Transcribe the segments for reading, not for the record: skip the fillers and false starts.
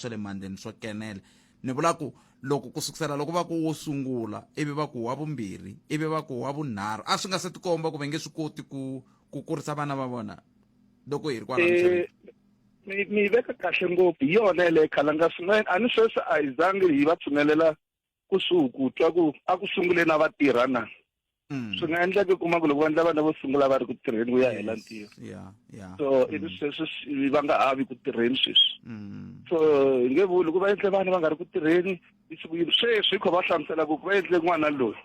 swa le mandeni swo kenela ni vula ku loko ku sukusela loko va ku wo sungula ivi va ku wa vumbirhi ivi va ku wa vunharhu a swi nga se tikomba ku va nge swi koti ku kurisa vana va vona loko hi ri kwala mi veka kahle ngopfu hi yona le khalanga swinene a ni sweswi a hi zangi hi va tshunelela kusuhi ku twa ku a ku sungule na vatirha na swi nga endleka kuma ku loko va endla vana vo sungula va ri ku tirheni ku ya hela ntirho so ivi sweswi va nga havi ku tirheni sweswi so hi nge vuli ku va endle vana va nga ri ku tirheni sweswi hi kho va hlamusela ku va endle n'wana loyi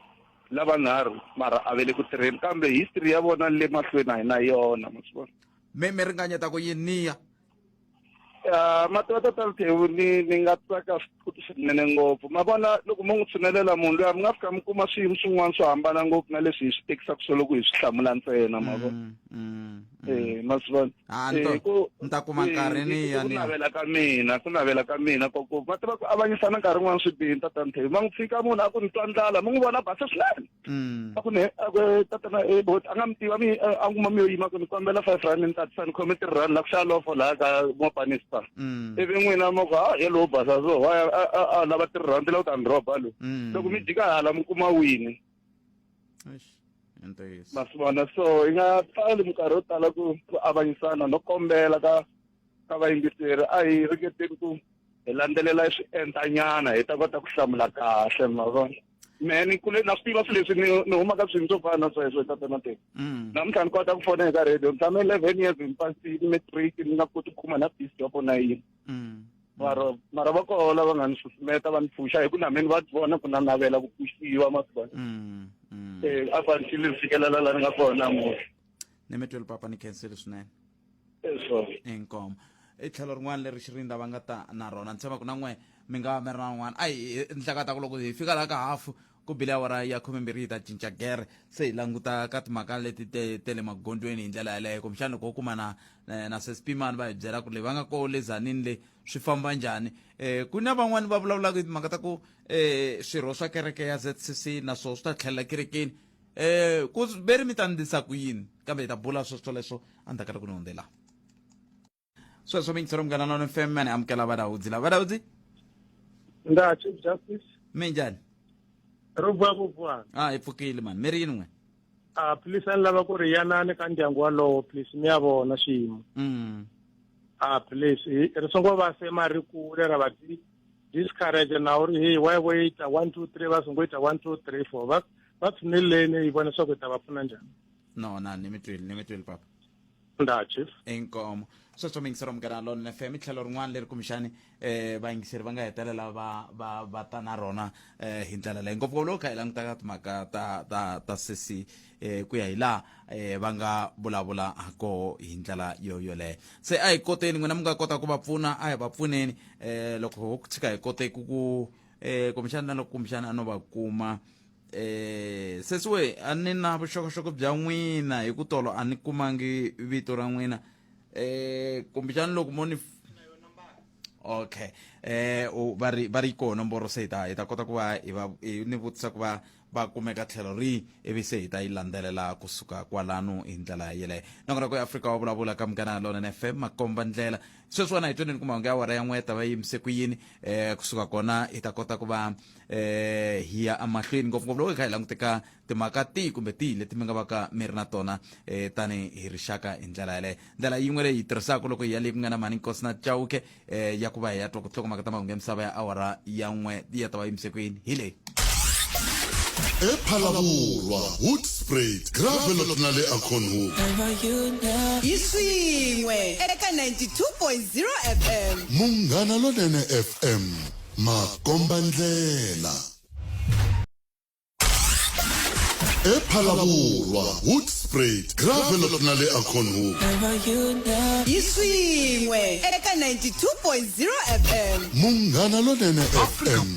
lavanharhu mara a ve le ku tirheni kambe history ya vona le mahlweni a hi na yona ma swi vona mi ringanyeta ku yini niya matata talthewu ni nga tsaka swinene ngopfu ma vona loko mo n'wi tshunelela munhu loyi mi nga fika mi kuma swiyimo swin'wana swo hambana ngopfu na leswi hi swi tekisaka swo loko hi swi hlamula ntsena ma vona ma swi vona ni ta kuma nkarhi niya ku navela ka mina koko va tiva ku avanyisana nkarhi n'wana swi bihi tatanthewu ma n'wi fika munhu a ku ni twa ndlala mi n'wi vona base swinene a ku tatana a nga mi tiva a kuma mi yo yima ku ni kombela 5 rand ni tatisa ni khome 3 rand la ku xava lofo laha ka mopanista ivi n'wina mo ku yelo basa so a lava 3 rand la u ta ni roba lo loko mi jika hala mi kuma wini ma swi vona so hi nga pfali minkarhi yo tala ku avanyisana no kombela ka vayingiseri a hi ringeteni ku hi landzelela swiendlanyana hi ta kota ku hlamula kahle ma vona mehe ni kule na swi tiva swilo leswi ni huma ka swilo swo fana na sweswo tatana teka namuntlha ni kota ku fona eka radio ni tshame 11 years ni pasile matric ni nga koti ku kuma na peace job na yini mara va koho lava nga ni susumeta va ni pfuxa hi ku na meni va vona ku na navela ku pfuxiwa ma swi vona a fanele ni fikelela la ni nga kona namuntlha ni mi tweli papa ni khenseli swinene so inkomo i tlhelo rin'wana leri xirinda va nga ta na rona ni tshemaka na n'we mi nga mi ri na n'wana a hi nhlekata ku loko hi fika laha ka hafu ku bile awara ya 12 hi ta cinca gere se hi languta ka timhaka leti te le magondzweni hi ndlela yaleyo kumbexana loko ho kuma na Sesi Pimani va hi byela ku le va nga koho le zanini le swi famba njhani ku na van'wani va vulavulaka hi timhaka ta ku swirho swa kereke ya ZCC na swona swi ta tlhelela kerekeni ku ve ri mi ta ndlisa ku yini kambe hi ta bula sweswo leswo a ni ta kata ku ni hundzela sweswo mi yingisela Munghana Lonene FM mane amukela vadawudzi la vadawudzi nda chief justice mi njhani rovua hi pfukile mani mi ri yini n'we please a ni lava ku ri yanani ka ndyangu walowo please mi ya vona xiyimo please ri songo va se mari kule ra va discourage na uri hey why wait 1 2 3 va songo ita 1 2 3 4 va tshuneleni hi vona swa ku ta va pfuna njhani no ni mi tweli papa nda chief inkomo sweswo mi yingisela Munghana Lonene FM i tlhelo rin'wana leri kumbexani vayingiseri va nga hetelela va ta na rona hi ndlela leyi ngopfu loko kha hi languta ka timhaka ta Sesi ku ya hi laha va nga vulavula hakoho hi ndlela yoleyo se a hi koteni n'wina mi nga kota ku va pfuna a hi va pfuneni loko ho tshika hi kote ku kumbexani na loko kumbexani a no va kuma Sesi we a ni na vuxokoxoko bya n'wina hi ku tolo a ni kumangi vito ra n'wina kumbexani loko mo ni okay va ri ko nomboro se hi ta kota ku va hi ni vutisa ku va kumeka tlhelo rihi ivi se hi ta yi landzelela kusuka kwalano hi ndlela yeleyo nongona ku Afrika wa vulavula ka Munghana Lonene FM makomba ndlela sweswiwana hi tweni kuma nga awara ya n'we ta va yimise ku yini kusuka kona hi ta kota ku va hi ya amahlweni ngopfungopfu loko hi kha hi languteka timhaka tihi kumbe tihi leti mi nga va ka mi ri na tona tani hi rixaka hi ndlela yaleyo ndlela yin'we leyi hi tirhisaka loko hi ya leyi ku nga na mani nkosi na Chauke ya ku va hi ya twa ku hlokomhaka ta mahungu ya misava ya awara ya n'we ya ta va yimise ku yini hi leyi Vulavula Hoodspray gravel na le akhonu Iswiwe eka 92.0 FM Munghana Lonene FM makomba ndlela Vulavula Hoodspray gravel na le akhonu Iswiwe eka 92.0 FM Munghana Lonene FM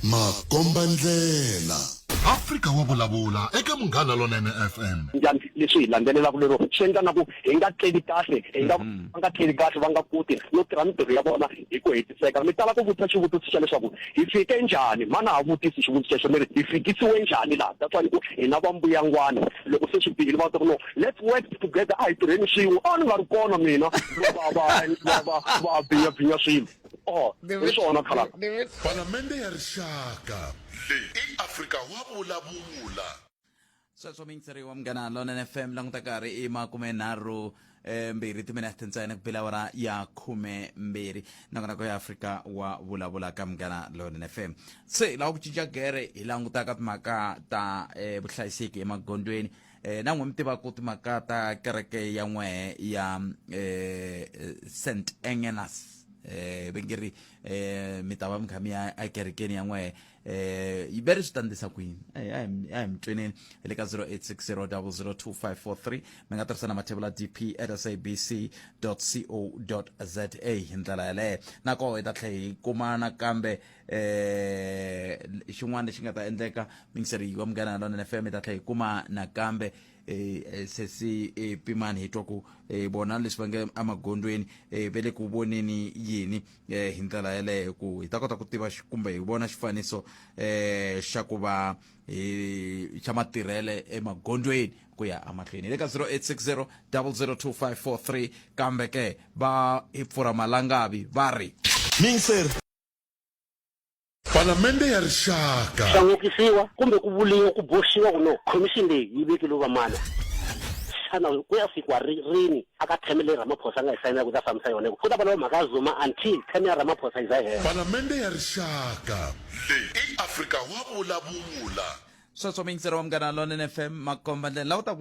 makomba ndlela Afrika wa vulavula eka Munghana Lonene FM njhani leswi hi landzelelaka lero swi endla na ku hi nga tleli kahle hi nga va nga tleli kahle va nga koti no tirha mitirho ya vona hi ku hetiseka mi tala ku vutisa xivutiso xa leswaku hi fike njhani mana ha vutisi xivutiso xo miri hi fikisiwe njhani laha that's why ku hi na va mbuyangwana loko se swi bihile va ta ku no let's work together a hi tirheni swin'we a ni nga ri kona mina va binya swilo hi swona khalanga. Palamende ya rixaka leyi Afrika wa vulavula. sweswo mingiseri wa Vongani lona FM languta karhi i 13 timinete ntsena ku bela awara ya 12 nako ya Afrika wa vulavula ka Vongani lona FM. Se la ku cinca gere hi languta ka timhaka ta vuhlayiseki emagondzweni nan'we mi tiva ku timhaka ta kereke ya n'we ya St Agnes vengeri mi ta va mi kha mi ya ekerekeni ya n'we yi beri swi ta ndlisa kwini a hi mi tweneni hi le ka 0860002543 mi nga tirhisa na mathebula dp@sabc.co.za hi ndlela yaleyo nako hi ta tlhela hi kuma nakambe xin'wana lexi nga ta endleka mingiseri wa Vongani lona FM hi ta tlhela hi kuma nakambe Sesi Pimani hi twa ku bona leswi va nge emagondzweni ve le ku voneni yini hi ndlela yaleyo ku hi ta kota ku tiva kumbe hi vona xifaniso xa ku va xa matirhele emagondzweni ku ya amahlweni hi le ka 0860002543 kambe ke va hi pfura malangavi va ri Mingiseri Palamende ya rixaka Hlanganisiwa kumbe ku vuliwa ku boxiwa ku no commission leyi yi vekile va mana. Xana ku ya fikwa rini aka themele Ramaphosa nga isayina ku ta famisa yona ku ta va mhaka Zuma until themela Ramaphosa iza hela. Palamende ya rixaka leyi Afrika wa vulavula. sweswo mingiseri wa Vongani lona FM makomba ndlela laha u ta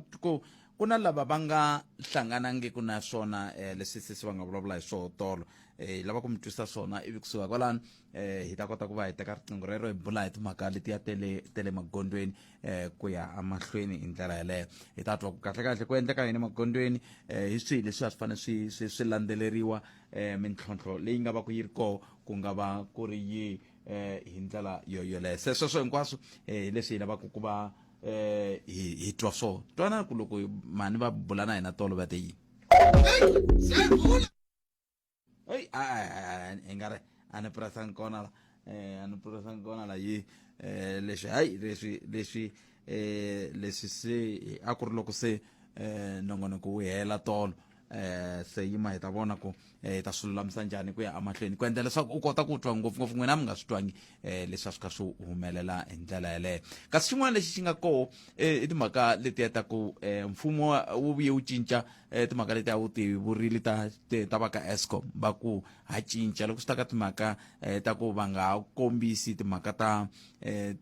ku na lava va nga hlanganangiku na swona leswi sesi va nga vulavula hi swo tolo lava ku mi twisisa swona ivi kusuka kwalano hi ta kota ku va hi teka riqingho rero hi bula hi timhaka letiya tele magondzweni ku ya amahlweni hi ndlela yaleyo hi ta twa ku kahle ku endleka yini magondzweni hi swihi leswi a swi fanele swi landzeleriwa mintlhontlho leyi nga va ku yi ri koho ku nga va ku ri yi hi ndlela yoyoleyo se sweswo hinkwaswo hi leswi hi lavaka ku va hi twa swo twana ku loko mani va bula na hina tolo va te yini hi nga ri a ni purasanga kona la yi leswi se a ku ri loko se nongonoko wu hela tolo se yima hi ta vona ku hi ta swi lulamisa njhani ku ya amahlweni ku endla leswaku u kota ku twa ngopfungopfu n'wina mi nga swi twangi leswi a swi kha swi humelela hi ndlela yaleyo kasi xin'wana lexi xi nga koho i timhaka letiya ta ku mfumo wu vuye wu cinca timhaka letiya wu ti vurile ta va ka Eskom va ku ha cinca loko swi ta ka timhaka ta ku va nga ha kombisi timhaka ta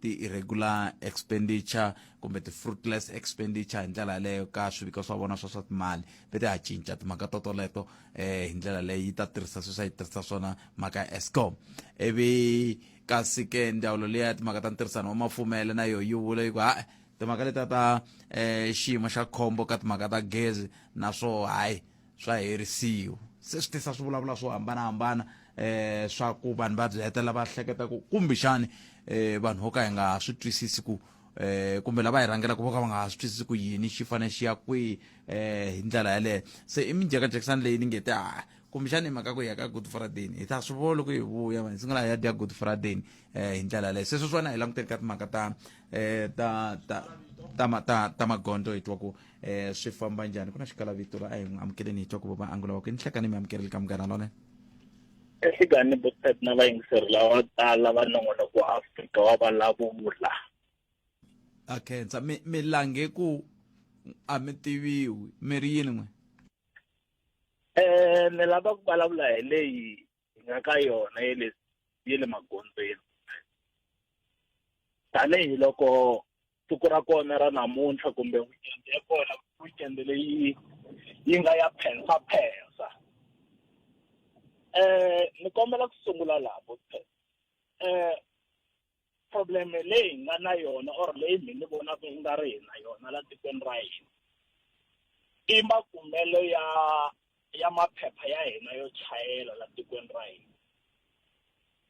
ti-irregular expenditure kumbe ti-fruitless expenditure hi ndlela yaleyo ka swiviko swa vona swa timali vete ha cinca timhaka totoleto hi ndlela leyi yi ta tirhisa sweswi yi tirhisa swona mhaka ya Eskom ivi kasi ke ndzawulo leya timhaka ta ntirhisano wa mafumele na yo yi vula yi ku timhaka letiya ta xiyimo xa khombo ka timhaka ta gezi naswo hayi swa herisiwa se swi tisa swivulavula swo hambanahambana swa ku vanhu va byi hetelela va hleketa ku kumbexani vanhu vo ka hi nga swi twisisi ku kumbe lava hi rhangelaka vo ka va nga swi twisisi ku yini xi fanele xi ya kwihi hi ndlela yaleyo se i mijekajekisani leyi ni nge te kumbexani hi mhaka ku hi ya ka Good Friday hi ta swi vona loko hi vuya hi sungula hi ya dya Good Friday hi ndlela yaleyo se sweswiwana hi languteli ka timhaka ta maghondzo hi twa ku swi famba njhani ku na xikalavito la a hi n'wi amukeleni hi twa ku vaangula wa ku ni hlekani mi amukeleli ka Vongani lona ehlekani bosat na vayingiseri lava tala va nongonoko wa Afrika wa Vulavula a khensa mi lange ku a mi tiviwi mi ri yini n'we ni lava ku vulavula hi leyi hi nga ka yona ye le magondzweni tanihiloko siku ra kona ra namuntlha kumbe weekend ya kona weekend leyi yi nga ya phensa ni kombela ku sungula laha bosat problem leyi nga na yona or leyi mi ni vona ku nga ri na yona la tikweni ra hina i makumelo ya maphepha ya hina yo chayela la tikweni ra hina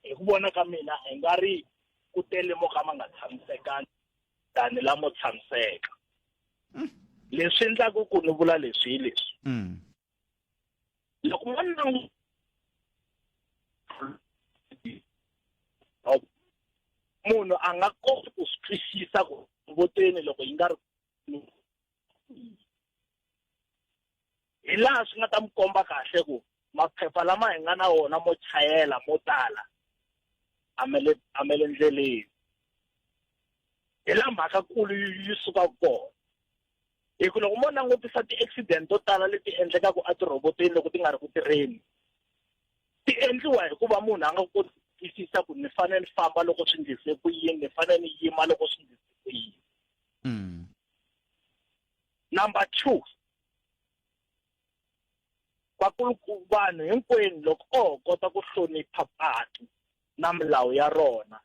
hi ku vona ka mina hi nga ri ku tele mo ka ma nga tshamisekangi tani lamo tshamiseka leswi endlaku ku ni vula leswi hi leswi loko munhu a nga koti ku swi twisisa ku voteni loko yi nga ri hi laha swi nga ta mi komba kahle ku maphepha lama hi nga na wona mo chayela mo tala amele ndleleni hi la mhaka kulu yi suka kona hi ku loko mo langutisa ti-accident to tala leti endlekaka etirhoboteni loko ti nga ri ku tirheni ti endliwa hikuva munhu a nga kotisisa ku ni fanele ni famba loko swi ndlise ku yini ni fanele ni yima loko swi ndlise ku yini. Number 2, vanhu hinkwenu loko kota ku hlonipha patu na milawu ya rona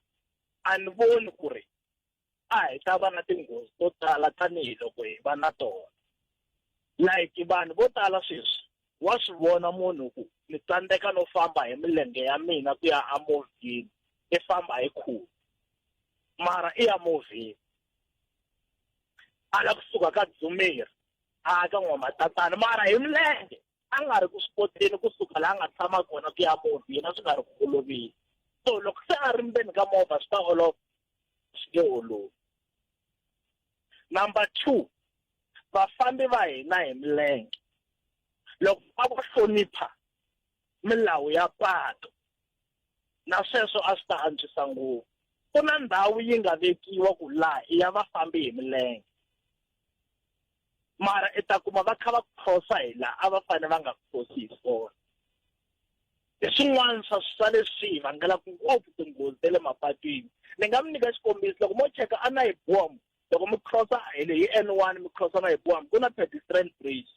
a ni voni ku ri a hi ta va na tinghozi to tala tanihiloko hi va na tona. Like vanhu vo tala sweswi wa swi vona munhu ku ni tsandzeka no famba hi milenge ya mina ku ya amovheni i famba hi khulu mara i ya movheni ala kusuka ka Dzumeri a ka N'wamatatana mara hi milenge a nga ri ku swikoteni kusuka laha a nga tshama kona ku ya movheni a swi nga ri ku oloveni. So loko se a ri mbeni ka movha swi ta olova swi nge olovi. Number 2, vafambi va hina hi milenge loko a va hlonipha milawu ya patu na sweswo a swi ta antswisa ngopfu. Ku na ndhawu yi nga vekiwa ku laha i ya vafambi hi milenge mara i ta kuma va kha va crossa hi laha a va fanele va nga crossi hi kona. Hi swin'wana swa leswi hi vangelaka ngopfu tinghozi ta le mapatwini. Ni nga mi nyika xikombiso loko mo cheka a na hi bomo loko mi crossa hi N1 mi crossa na hi bomo ku na pedestrian bridge.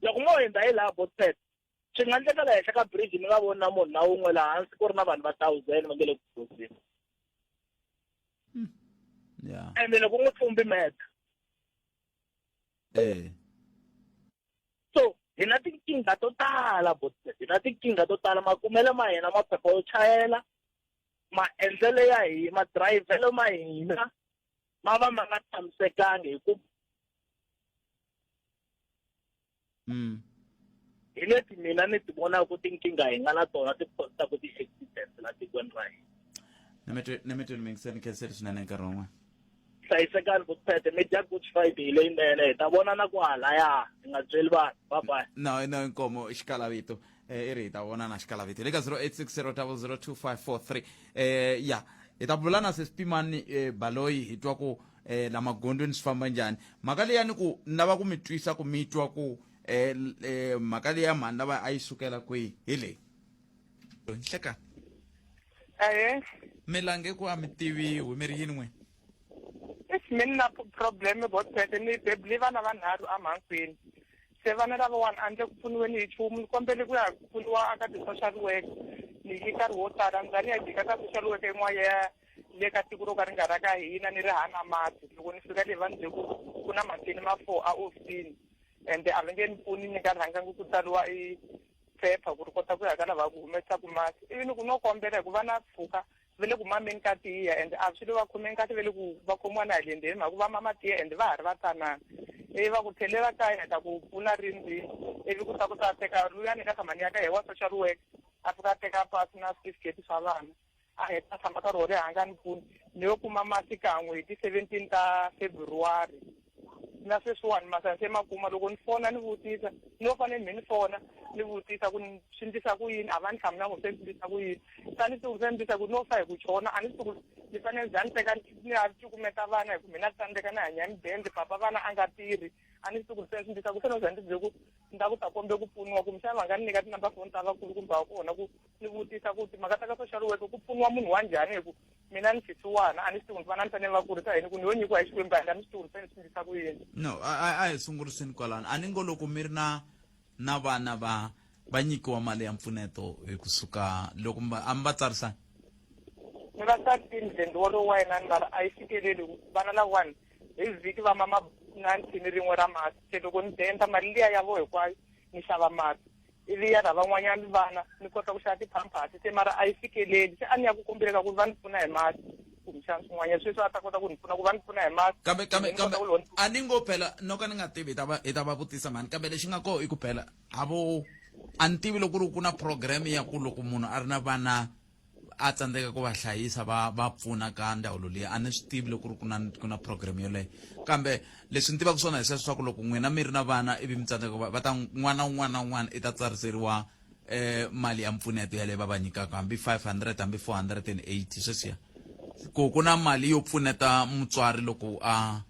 Loko mo hundza hi laha Botpet swi nga endleka laha henhla ka bridge mi nga voni na munhu na wun'we laha hansi ku ri na vanhu va 1000 va nge le ku crosseni. Ende loko n'wi tlumbi meta so hi na tinkingha to tala Botpet, hi na tinkingha to tala makumele ma hina maphepha yo chayela maendlelo ya hina madirayivhelo ma hina ma va ma nga tshamisekangi hi ku hi leti mina ni ti vonaka ku tinkingha hi nga na tona ti postaku ti-accident la tikweni ra hina. ni mi tweni mingiseni khenseli swinene nkarhi wun'wana. Hlayisekani Botpet mi dya Good Friday leyinene hi ta vona na ku halaya hi nga byeli vanhu bye. No inkomo xikalavito i ri hi ta vona na xikalavito le ka 0860002543 ya hi ta vula na Sesi Pimani Baloyi hi twa ku la magondweni swi famba njhani mhaka leyani ku ni lava ku mi twisa ku mi twa ku mhaka leya mhani lava a yi sukela kwihi hi leyi nhlekani milange ku a mi tiviwi mi ri yini n'wini mini na problem Botpet ni bebli vana vanharhu amhankwini se vana lavawani a ndle ku pfuniweni hi nchumu ni kombele ku ya pfuniwa aka ti-social work ni yi nkarhi wo tala ni za ni ya jika ka social work yin'wana ya le ka tiko ro ka ri nga ra ka hina ni ri hana mati loko ni fika le va ni bye ku na matini ma 4 a ofisini ende a va nge ni pfuni ni nga rhangangi ku tsariwa i phepha ku ri kota ku ya ka lava ku humesaku mati ivi ni ku no kombela hi ku va na pfuka va le ku mameni ka tiya ende a swi le va khomeni kati va le ku va khomiwa na hi le ndzeni mhaka ku va mama tiya ende va ha ri va tsanana ivi va ku tlhelela kaya ta ku pfuna rindzini ivi ku ta ku ta teka luyani ka khamani ya ka hi wa social work a fika a teka pasi na certificate swa vana a heta tshama nkarhi wo leha a nga ni pfuni ni yo kuma masi kan'we hi ti-17 ta February na sweswiwani masanse makuma loko ni fona ni vutisa ni yo fanele ni fona ni vutisa ku swi ndlisa ku yini a va ni hlamula na ku se ndlisa ku yini tani siku se ndlisa ku no fa hi ku chona a ni swi tiku ni fanele za ni teka ni ya cukumeta vana hi ku mina tsandzeka na hanya midende papa vana a nga tirhi a ni swi tiku se swi ndlisa ku se no za ni bye ku ni ta ku ta kombe ku pfuniwa ku misava va nga ni nyika tinamba foni ta vakulukumba wa kona ku ni vutisa ku timhaka ta ka social work ku pfuniwa munhu wa njhani hi ku mina ni fisiwana a ni swi tiku ni vana ni fanele va kurisa yini ku ni yo nyikiwa hi xikwembu a ni swi tiku ni fanele swi ndlisa ku yini. No a hi sunguriseni kwalano a ni ngo loko mi ri na vana va nyikiwa mali ya mpfuneto hi kusuka loko a mi va tsarisani ni va tsarisini dendi wolowo wa yena ni nga a yi fikeleli vana lavawani hi vhiki va mama na nthini rin'we ra masi se loko ni denda mali liya ya vo hinkwayo ni xava masi ivi ya ra van'wanyana vana ni kota ku xava tipampasi se mara a yi fikeleli se a ni ya ku kombeleka ku va ni pfuna hi masi kumixana swin'wanyana sweswi a ta kota ku ni pfuna ku va ni pfuna hi masi kambe a ni ngo phela no ka ni nga tivi hi ta va vutisa mani kambe lexi nga koho i ku phela a ni tivi loko ku na program ya ku loko munhu a ri na vana a tsandzeka ku va hlayisa va pfuna ka ndhawu liya a ni swi tivi loko ku na program yoleyo kambe leswi ni tivaka swona hi sweswo swa ku loko n'wina mi ri na vana ivi mi tsandzeka va ta n'wana wun'wana na wun'wana i ta tsariseriwa mali ya mpfuneto yale va va nyikaka hambi 500 hambi 480 sweswiya ku na mali yo pfuneta mutswari loko a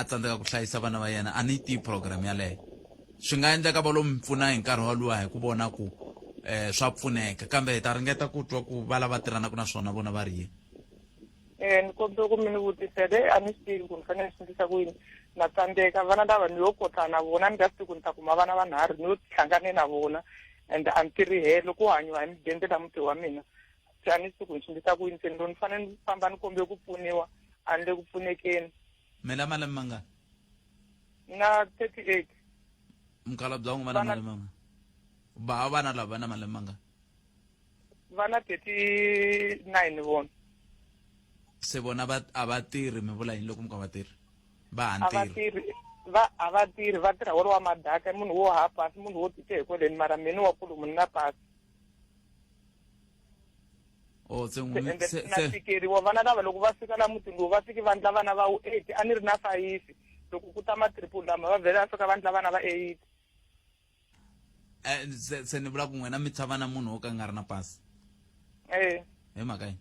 tsandzeka ku hlayisa vana va yena a ni ti program yaleyo swi nga endleka va lo mpfuna hi nkarhi walowa hi ku vona ku swa pfuneka kambe hi ta ringeta ku twa ku va lava tirhanaka na swona vona va ri yini ni kombela ku mi ni vutisele a ni swi tivi ku ni fanele ni swi ku yini na tsandzeka vana lava ni yo kota na vona ni nga swi tivi ku ni ta kuma vana vanharhu ni yo hlangane na vona and a ni tirhi helo ku hanyiwa hi midende la muti wa mina se a ni swi tivi ku ni swi ku yini se ni fanele ni famba ni kombele ku pfuniwa a ni le ku pfunekeni mela malembe mangani na 38 mukhalabye wa n'wi va na malembe mangani vana lava va na malembe mangani va na 39 vona se bona a va tirhi mi vula yini loko mi ka va tirhi va a va tirhi va tirha wolo wa madaka munhu wo ha pasi munhu wo tite hi kweleni mara mina wa kulu munhu na pasi na fikeriwa vana lava loko va fika la mutini lowu va fiki vandla vana va 8 a ni ri na 5 loko ku ta matriple lama va vhela va fika vandla vana va 8 se ni vula ku n'wina mi tshava na munhu wo ka nga ri na pasi hi mhaka yini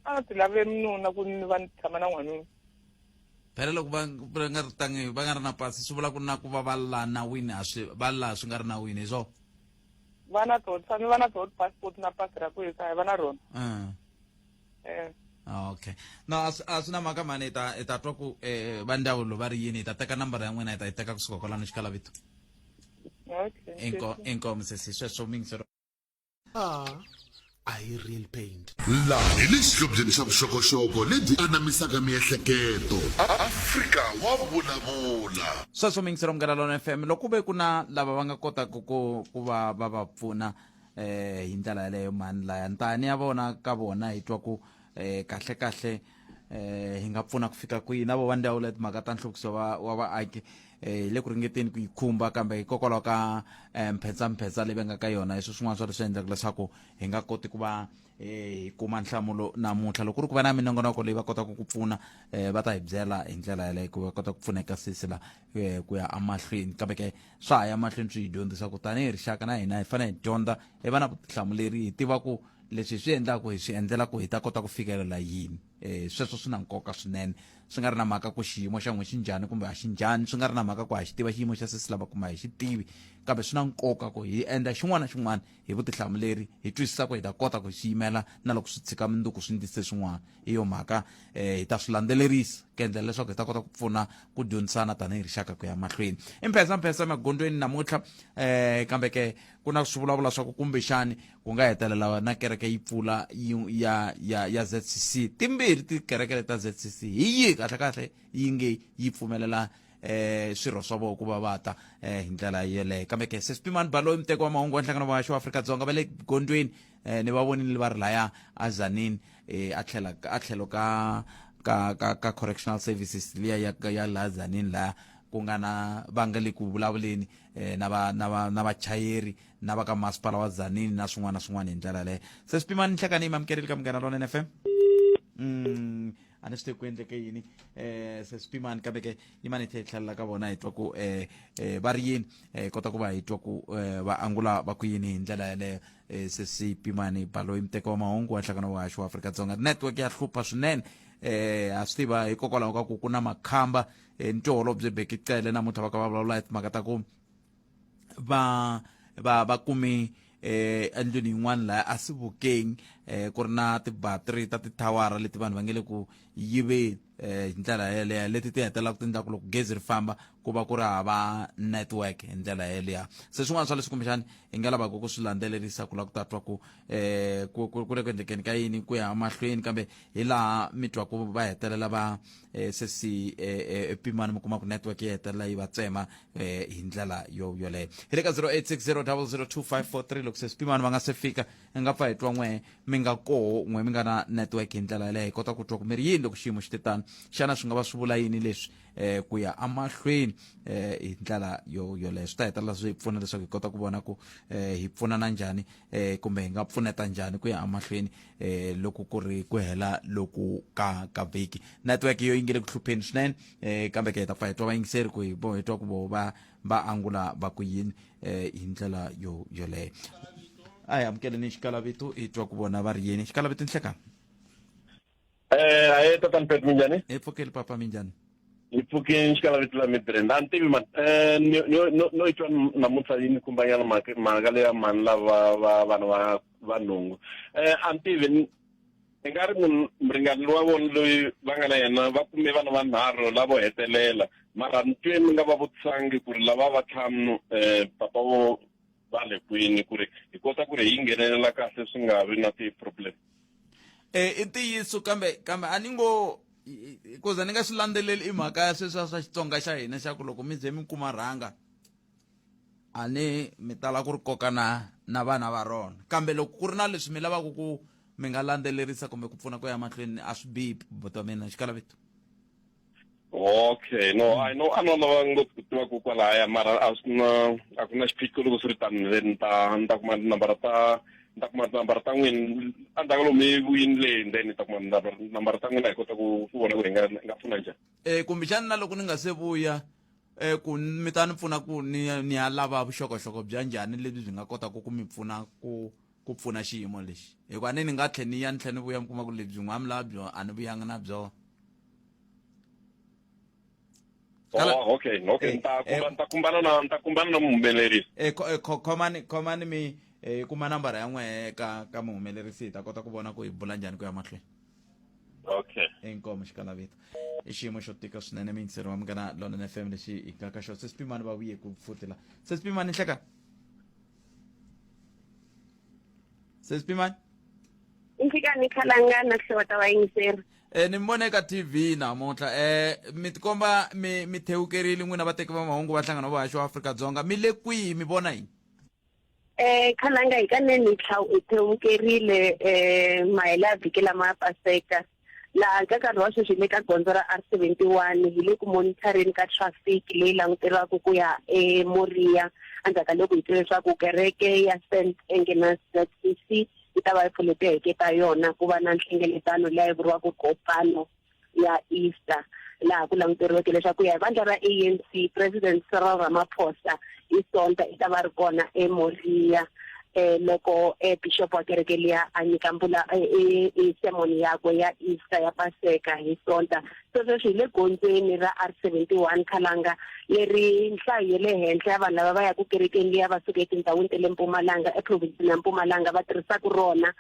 a ti lave minuna ku ni va ni tshama na n'wanuna phela loko va nga ri na pasi swi vula ku na ku va va la nawini va la swi nga ri nawini hi swona vana tshami vana passport na pasi ra ku ekaya va na rona okay no a swi na mhaka mani hi ta twa ku va ndyangu va ri yini hi ta teka nambara ya n'wina hi ta yi teka kusuka kwalano xikalavito inkomu sesi sweswo mingisero a hi real paint laha hi le xihlobyeni xa vuxokoxoko lebyi anamisaka miehleketo Afrika wa vulavula sweswo mingisero Munghana Lonene FM loko ve ku na lava va nga kotaka ku va va pfuna hi ndlela yaleyo mani laya ntani ya vona ka vona hi twa ku kahle hi nga pfuna ku fika kwihi na vo va ndyangu leti mhaka ta nhluvukiso wa vaaki le ku ringeteni ku yi khumba kambe hikokwalaho ka mphetsa leyi va nga ka yona hiswo swin'wana swa leswi endlaka leswaku hi nga koti ku va hi kuma nhlamulo namuntlha loko ku ri ku va na minongonoko leyi va kotaka ku pfuna va ta hi byela hi ndlela yaleyo ku va kota ku pfuneka sisila ku ya amahlweni kambe ke swa ha ya mahlweni swi hi dyondzisa ku tanihi rixaka na hina hi fanele hi dyondza hi va na vutihlamuleri hi tiva ku leswi swi endlaku hi swi endlela ku hi ta kota ku fikelela yini sweswo swi na nkoka swinene swi nga ri na mhaka ku xiyimo xa n'we xi njhani kumbe a xi njhani swi nga ri na mhaka ku ha xi tiva xiyimo xa sesi lava kuma hi xi tivi kambe swi na nkoka ku hi endla xin'wana na xin'wana hi vutihlamuleri hi twisisa ku hi ta kota ku xi yimela na loko swi tshika minduku swi ndlise swin'wana hi yo mhaka hi ta swi landzelerisa ku endlela leswaku hi ta kota ku pfuna ku dyondzisana tanihi rixaka ku ya mahlweni i mphesa magondzweni namuntlha kambe ke ku na swivulavula swa ku kumbexani ku nga hetelela na kereke yi pfula ya ZCC timbirhi tikereke ta ZCC hi yi kahle yi nge yi pfumelela swirho swa vona ku va va ta hi ndlela yeleyo kambe ke Sesi Pimani baloyi muteko wa mahungu wa nhlangano wa wa Afrika-Dzonga va le gondweni ni va vonile va ri laya a Tzaneen a tlhelo ka correctional services liya ya la Tzaneen laya ku nga na va nga le ku vulavuleni na vachayeri na va ka masipala wa Tzaneen na swin'wana na swin'wana hi ndlela yaleyo Sesi Pimani nhlekani yi mamukerile ka Munghana Lonene FM a ni swi tivi ku endleke yini Sesi Pimani kambe ke yimani hi tlhelela ka vona hi twa ku va ri yini kota ku va hi twa ku va angula va ku yini hi ndlela yaleyo Sesi Pimani baloyi muteko wa mahungu wa nhlangano wa Afrika-Dzonga network ya hlupha swinene a swi tiva hikokwalaho ka ku ku na makhamba ntiholobye bekicele namuntlha va ka va vulavula hi timhaka ta ku va kumi endlwini yin'wana laha a Sebokeng ku ri na tibattery ta tithawara leti vanhu va nge le ku yiveni hi ndlela yeleyo leti ti hetelaka ti endlaku loko gezi ri famba ku va ku ri hava network hi ndlela yeleya se swin'wana swa leswi kumbexani hi nga lavaka ku swi landzelerisa ku lava ku ta twa ku ku le ku endlekeni ka yini ku ya mahlweni kambe hi laha mi twaku va hetelela va Sesi Pimani mi kuma ku network yi hetelela yi va tsema hi ndlela yoleyo hi le ka 0860002543 loko Sesi Pimani va nga se fika hi nga pfa hi twa n'we mi nga koho n'we mi nga na network hi ndlela yeleyo hi kota ku twa ku mi ri yini loko xiyimo xi te tano xana swi nga va swi vula yini leswi ku ya amahlweni hi ndlela yoleyo swi ta hetelela swi hi pfuna leswaku hi kota ku vona ku hi pfunana njhani kumbe hi nga pfuneta njhani ku ya amahlweni loko ku ri ku hela loku ka vhiki network yo yi nge le ku hlupheni swinene kambe ke hi ta pfa hi twa vayingiseri ku hi twa ku vo va angula va ku yini hi ndlela yoleyo a hi amukeleni xikalavito hi twa ku vona va ri yini xikalavito nhlekani aye tatani Pet minjhani hi pfukeli papa minjhani hi pfukeni xikalavito la mitirheni a ni tivi no twa namuntlha yini kumbanyana mhaka leya mani lava vana va nhungu a ni tivi ni nga ri muringani wa vona loyi va nga na yena va kume vana vanharhu lavo hetelela mara ni twe ni nga va vutisangi ku ri lava va tlhanu papa vo va le kwini ku ri hi kota ku ri hi nghenelela kahle swi nga vi na ti-problem i ntiyiso kambe a ni ngo kuza ni nga swi landzeleli i mhaka ya sweswiya swa Xitsonga xa hina xa ku loko mi ze mi kuma rhanga a ni mi tala ku ri koka na vana va rona kambe loko ku ri na leswi mi lavaka ku mi nga landzelerisa kumbe ku pfuna ku ya mahlweni a swi bihi buti wa mina xikalavito okay no a no lava ngopfu ku tiva ku kwalaya mara a ku na xiphiqo loko swi ri tani ni ta kuma tinambara ta n'wini a ni ta ka lomu mi vuyini then ni ta kuma tinambara ta n'wina hi kota ku vona ku hi nga pfuna njhani kumbexani na loko ni nga se vuya ku mi ta ni pfuna ku ni ya lava vuxokoxoko bya njhani lebyi byi nga kota ku mi pfuna ku pfuna xiyimo lexi hikuva ni nga tlhe ni ya ni tlhe ni vuya mi kuma ku lebyi n'wa mi lava byo a ni vuyanga na byona okay ni ta kumbana na muhumelerisi khomani mi kuma nambara ya n'we ka muhumelerisi hi ta kota ku vona ku hi bula njhani ku ya mahlweni okay inkomo xikalavito i xiyimo xo tika swinene miyingiseri wa Munghana Lonene FM lexi hi nga ka xo Sesi Pimani va vuye ku futela Sesi Pimani nhleka Sesi Pimani Nhlekani khalangana hlota vayingiseri ni mi vone ka TV namuntlha mi tikomba mi thewukerile n'wina vateki va mahungu va nhlangano wa vahaxi wa Afrika-Dzonga mi le kwihi mi vona yini khalanga hikanene hi thewukerile mayela vhiki lama ya paseka laha nka nkarhi wa sweswi hi le ka gondzo ra R71 hi le ku monitoreni ka traffic leyi languteriwaka ku ya eMoriya endzhaku ka loko hi tive leswaku kereke ya St Agnes ZCC yi ta va yi pfuleteke ta yona ku va na nhlengeletano leyi vuriwaka kopano ya Easter laha ku languteriweke leswaku ya hi vandla ra ANC President Cyril Ramaphosa hi sonta i ta va ri kona eMoriya loko bishop wa kereke liya a nyika sermon yakwe ya Easter ya paseka hi sonta sweswi hi le gondzweni ra R71 khalanga leri nhlayo ya le henhla ya vanhu lava va ya ku kerekeni liya va suka etindhawini ta le Mpumalanga eprovinsini ya Mpumalanga va tirhisaka rona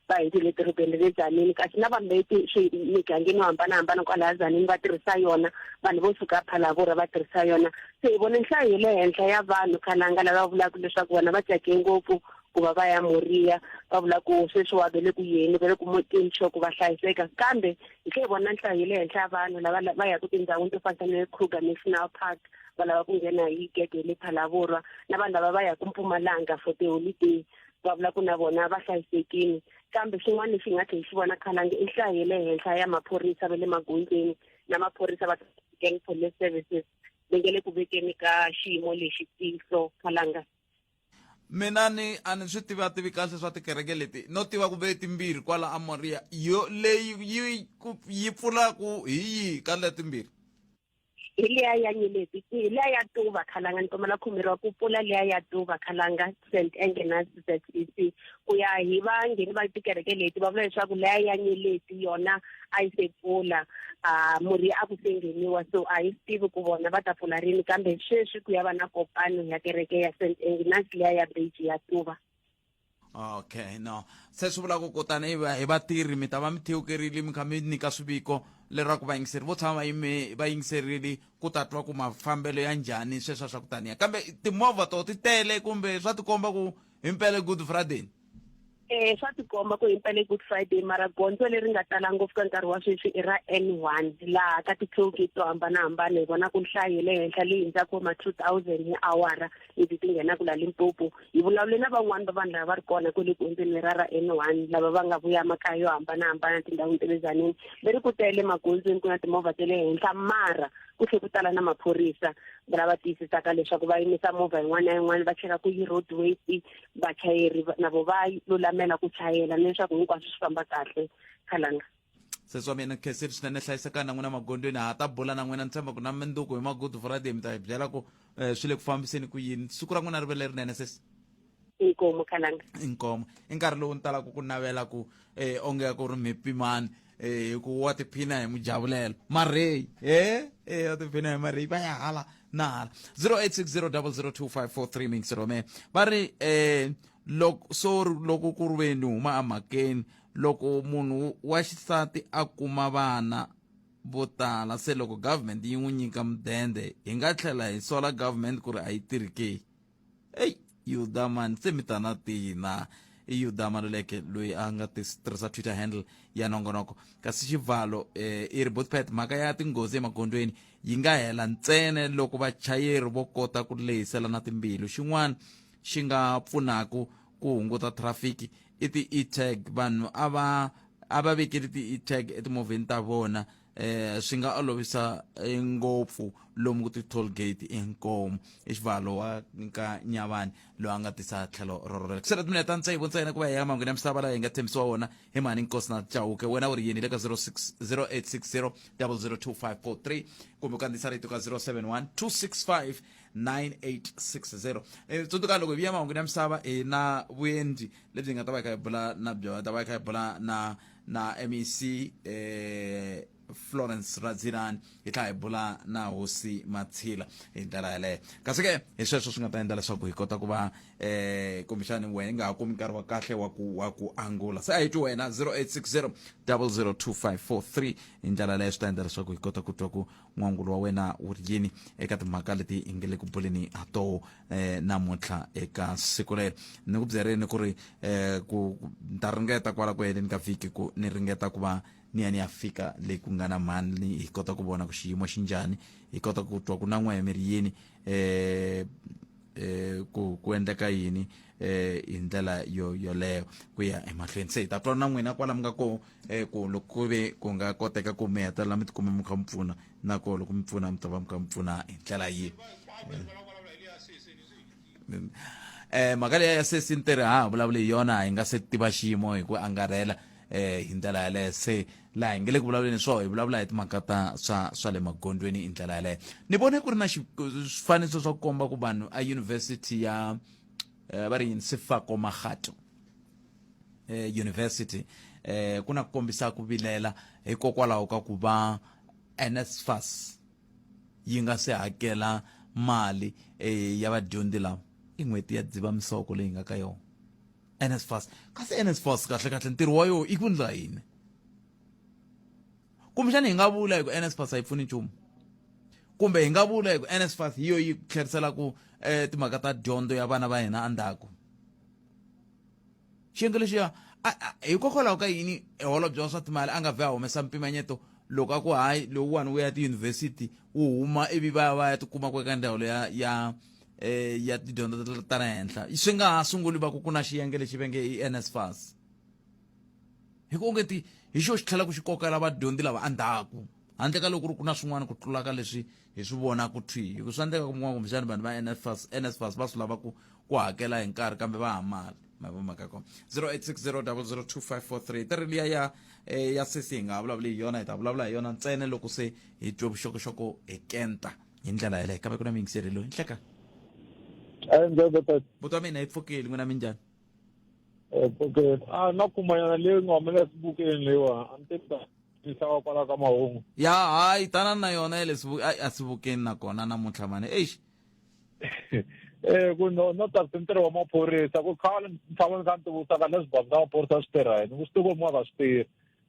va hi le dorobeni le Tzaneen kasi na vanhu leti migangeni yo hambanahambana kwalaha Tzaneen va tirhisa yona vanhu vo suka Vulavula va tirhisa yona se hi vona nhlayo ya le henhla ya vanhu khalanga lava vulaka leswaku vona va tsake ngopfu ku va ya Moriya va vula ku sweswi wa vele ku yeni vele ku motini xo ku va hlayiseka kambe hi tlhe vona nhlayo le henhla vanhu lava va ya ku tindhawini to fana na Kruger National Park va lava ku nghena hi gede le Vulavula na vanhu lava va ya ku Mpumalanga for the holiday va vula ku na vona va hlayisekile kambe xin'wana lexi nga tlhe xi vona khalanga i nhlayo le henhla ya maphorisa va le magondzweni na maphorisa va gang police services va nge le ku vekeni ka xiyimo lexi tihlo khalanga mina a ni swi tivativi kahle swa tikereke leti no tiva ku ve timbirhi kwala aMoriya yo leyi yi pfulaku hi yihi ka le timbirhi hi liya ya nyeleti hi liya ya tuva khalanga ni kombela khomeriwa ku pfula liya ya tuva khalanga St Agnes ZCC ku ya hi vangeni va tikereke leti va vula leswaku liya ya nyeleti yona a yi se pfula Moriya a ku se ngheniwa so a hi tivi ku vona va ta pfula rini kambe sweswi ku ya va na kopano ya kereke ya St Agnes liya ya bridge ya tuva okay no se swi vula ku kutani hi vatirhi mi ta va mi thewukerile mi kha mi nyika swiviko leraku vayingiseri vo tshama va yingiserile ku ta twa ku mafambelo ya njhani sweswo swa ku taniya kambe timovha to ti tele kumbe swa tikomba ku himpela Good Friday swa tikomba ku himpela Good Friday mara gondzo leri nga tala ngopfu ka nkarhi wa sweswi i ra N1 laha ka ti-tollgate to hambanahambana hi vona ku nhlayo le henhla leyi hundzaka ma 2000 hi awara leti ti nghenaka la Limpopo hi vulavule na van'wani va vanhu lava va ri kona kwale gondzweni ra N1 lava va nga vuya makaya yo hambanahambana tindhawini ta le Tzaneen leri ku tele magondzweni ku na timovha ta le henhla mara ku tlhe ku tala na maphorisa lava tiyisisaka leswaku va yimisa movha yin'wana na yin'wana va cheka ku yi roadway vachayeri navo va lulamela ku chayela leswaku hinkwaswo swi famba kahle khalanga seswa mina kheseri swinene hlayisekani na n'wina magondweni ha ta bula na n'wina ni tshemba ku na mundzuku hi Good Friday mi ta hi byela ku swi le ku fambiseni ku yini siku ra n'wina ri ve lerinene sesi inkomo khalanga inkomo i nkarhi lowu ni talaka ku navela ku onge ku ri mi Pimani ku wa tiphina hi mujavulelo marey wa tiphina hi marey va ya hala na hala 0860002543 mingisirome va ri loko ku ri veni huma amhakeni loko munhu wa xisati a kuma vana vo tala se loko government yi n'wi nyika mudende hi nga tlhela hi sola government ku ri a yi tirhi ke yudamani se mi ta na tina i yudama loleke loyi a nga tirhisa Twitter handle ya nongonoko kasi xivalo i ri botpet mhaka ya tinghozi emagondweni yi nga hela ntsena loko vachayeri vo kota ku lehisela na timbilu xin'wana xi nga pfunaku ku hunguta traffic i ti-e-tag vanhu a va vekeli ti-e-tag etimovheni ta vona swi nga olovisa ngopfu lomu ku ti-toll gate inkomo i xivalo wa nka Nyavani loyi a nga tisa tlhelo roroleka kusera timinete ntsevu ntsena ku va hi ya mahungu ya misava laha hi nga tshembisiwa wona hi mhani nkosi na Chauke wena u ri yini le ka 0860002543 kumbe u kandziyisa rito ka 07126598660 tsundzuka loko hi vuya mahungu ya misava na vuendli lebyi nga ta va hi kha hi bula na byona ta va hi kha hi bula na MEC Florence Radzirani hi tlha hi bula na Hosi Matshila hi ndlela yaleyo kasi ke hi sweswo swi nga ta endla leswaku hi kota ku va kumbexani wena nga ha kumi nkarhi wa kahle wa ku angula se a hi twi wena 0860002543 hi ndlela yaleyo swi ta endla leswaku hi kota ku twa ku n'wangulo wa wena wu ri yini eka timhaka leti hi nge le ku buleni ha toho namuntlha eka siku lero ni ku byerini ku ri ku ta ringeta kwala ku heleni ka vhiki ku ni ringeta ku va ni ya fika le ku nga na mani hi kota ku vona ku xiyimo xi njhani hi kota ku twa ku na n'wehe mi ri yini ku endleka yini hi ndlela yoleyo ku ya emahlweni se hi ta twa na n'wina kwala mi nga ko ku loko ku ve ku nga koteka ku mi hetelela mi tikuma mi kha mi pfuna na ko loko mi pfuna mi ta va mi kha mi pfuna hi ndlela yihi mhaka leya ya sesi ntirhi vulavula hi yona hi nga se tiva xiyimo hi ku angarhela hi ndlela yaleyo se laha hi nge le ku vulavuleni swo hi vulavula hi timhaka ta swa le magondweni hi ndlela yaleyo ni vone ku ri na swifaniso swa ku komba ku vanhu a university ya va ri yini Sefako Magato university ku na ku kombisa ku vilela hikokwalaho ka ku va NSFAS yi nga se hakela mali ya vadyondzi lava i n'hweti ya Dzivamisoko leyi nga ka yona NSFAS kasi NSFAS kahle ntirho wa yona i ku ndla yini kumbexani hi nga vula hi ku NSFAS a yi pfuni nchumu kumbe hi nga vula hi ku NSFAS hi yo yi tlheriselaku timhaka ta dyondzo ya vana va hina andzhaku xiyenge lexiya hikokwalaho ka yini holobye wa swa timali a nga vhe a humesa mpimanyeto loko a ku hayi lowuwani wu ya tiyunivhesiti wu huma ivi va ya tikuma ku eka ndhawu ya tidyondzo ta le henhla swi nga ha sunguli va ku na xiyenge lexi venge i NSFAS hi ku ongeti hi xo xi tlhela ku xi kokela vadyondzi lava andzhaku handle ka loko ku na swin'wana ku tlula ka leswi hi swi vona ku thwi hi ku swi endleka ku kumbexani vanhu va NSFAS va swi lava ku hakela hi nkarhi kambe va hamala mavomaka kona 0860002543 tirhi liya ya sesi hi nga vulavuli hi yona hi ta vulavula hi yona ntsena loko se hi twe vuxokoxoko hi kenta hi ndlela yaleyo kambe ku na mingiseri loyi nhleka buti wa mina hi pfukeli n'wina minjhani okay na kumanyana leyi nga humelela esibukeni leyiwa a ni tisawa kwala ka mahungu ya hayi tana na yona ya le a sibukeni nakona namuntlha mani eish ku no tarisa ntirho wa maphorisa ku khale ntshaveni ka ntivusa ka leswi vanhu ka maphorisa swi tirha yini ku swi tivi va swi tirhi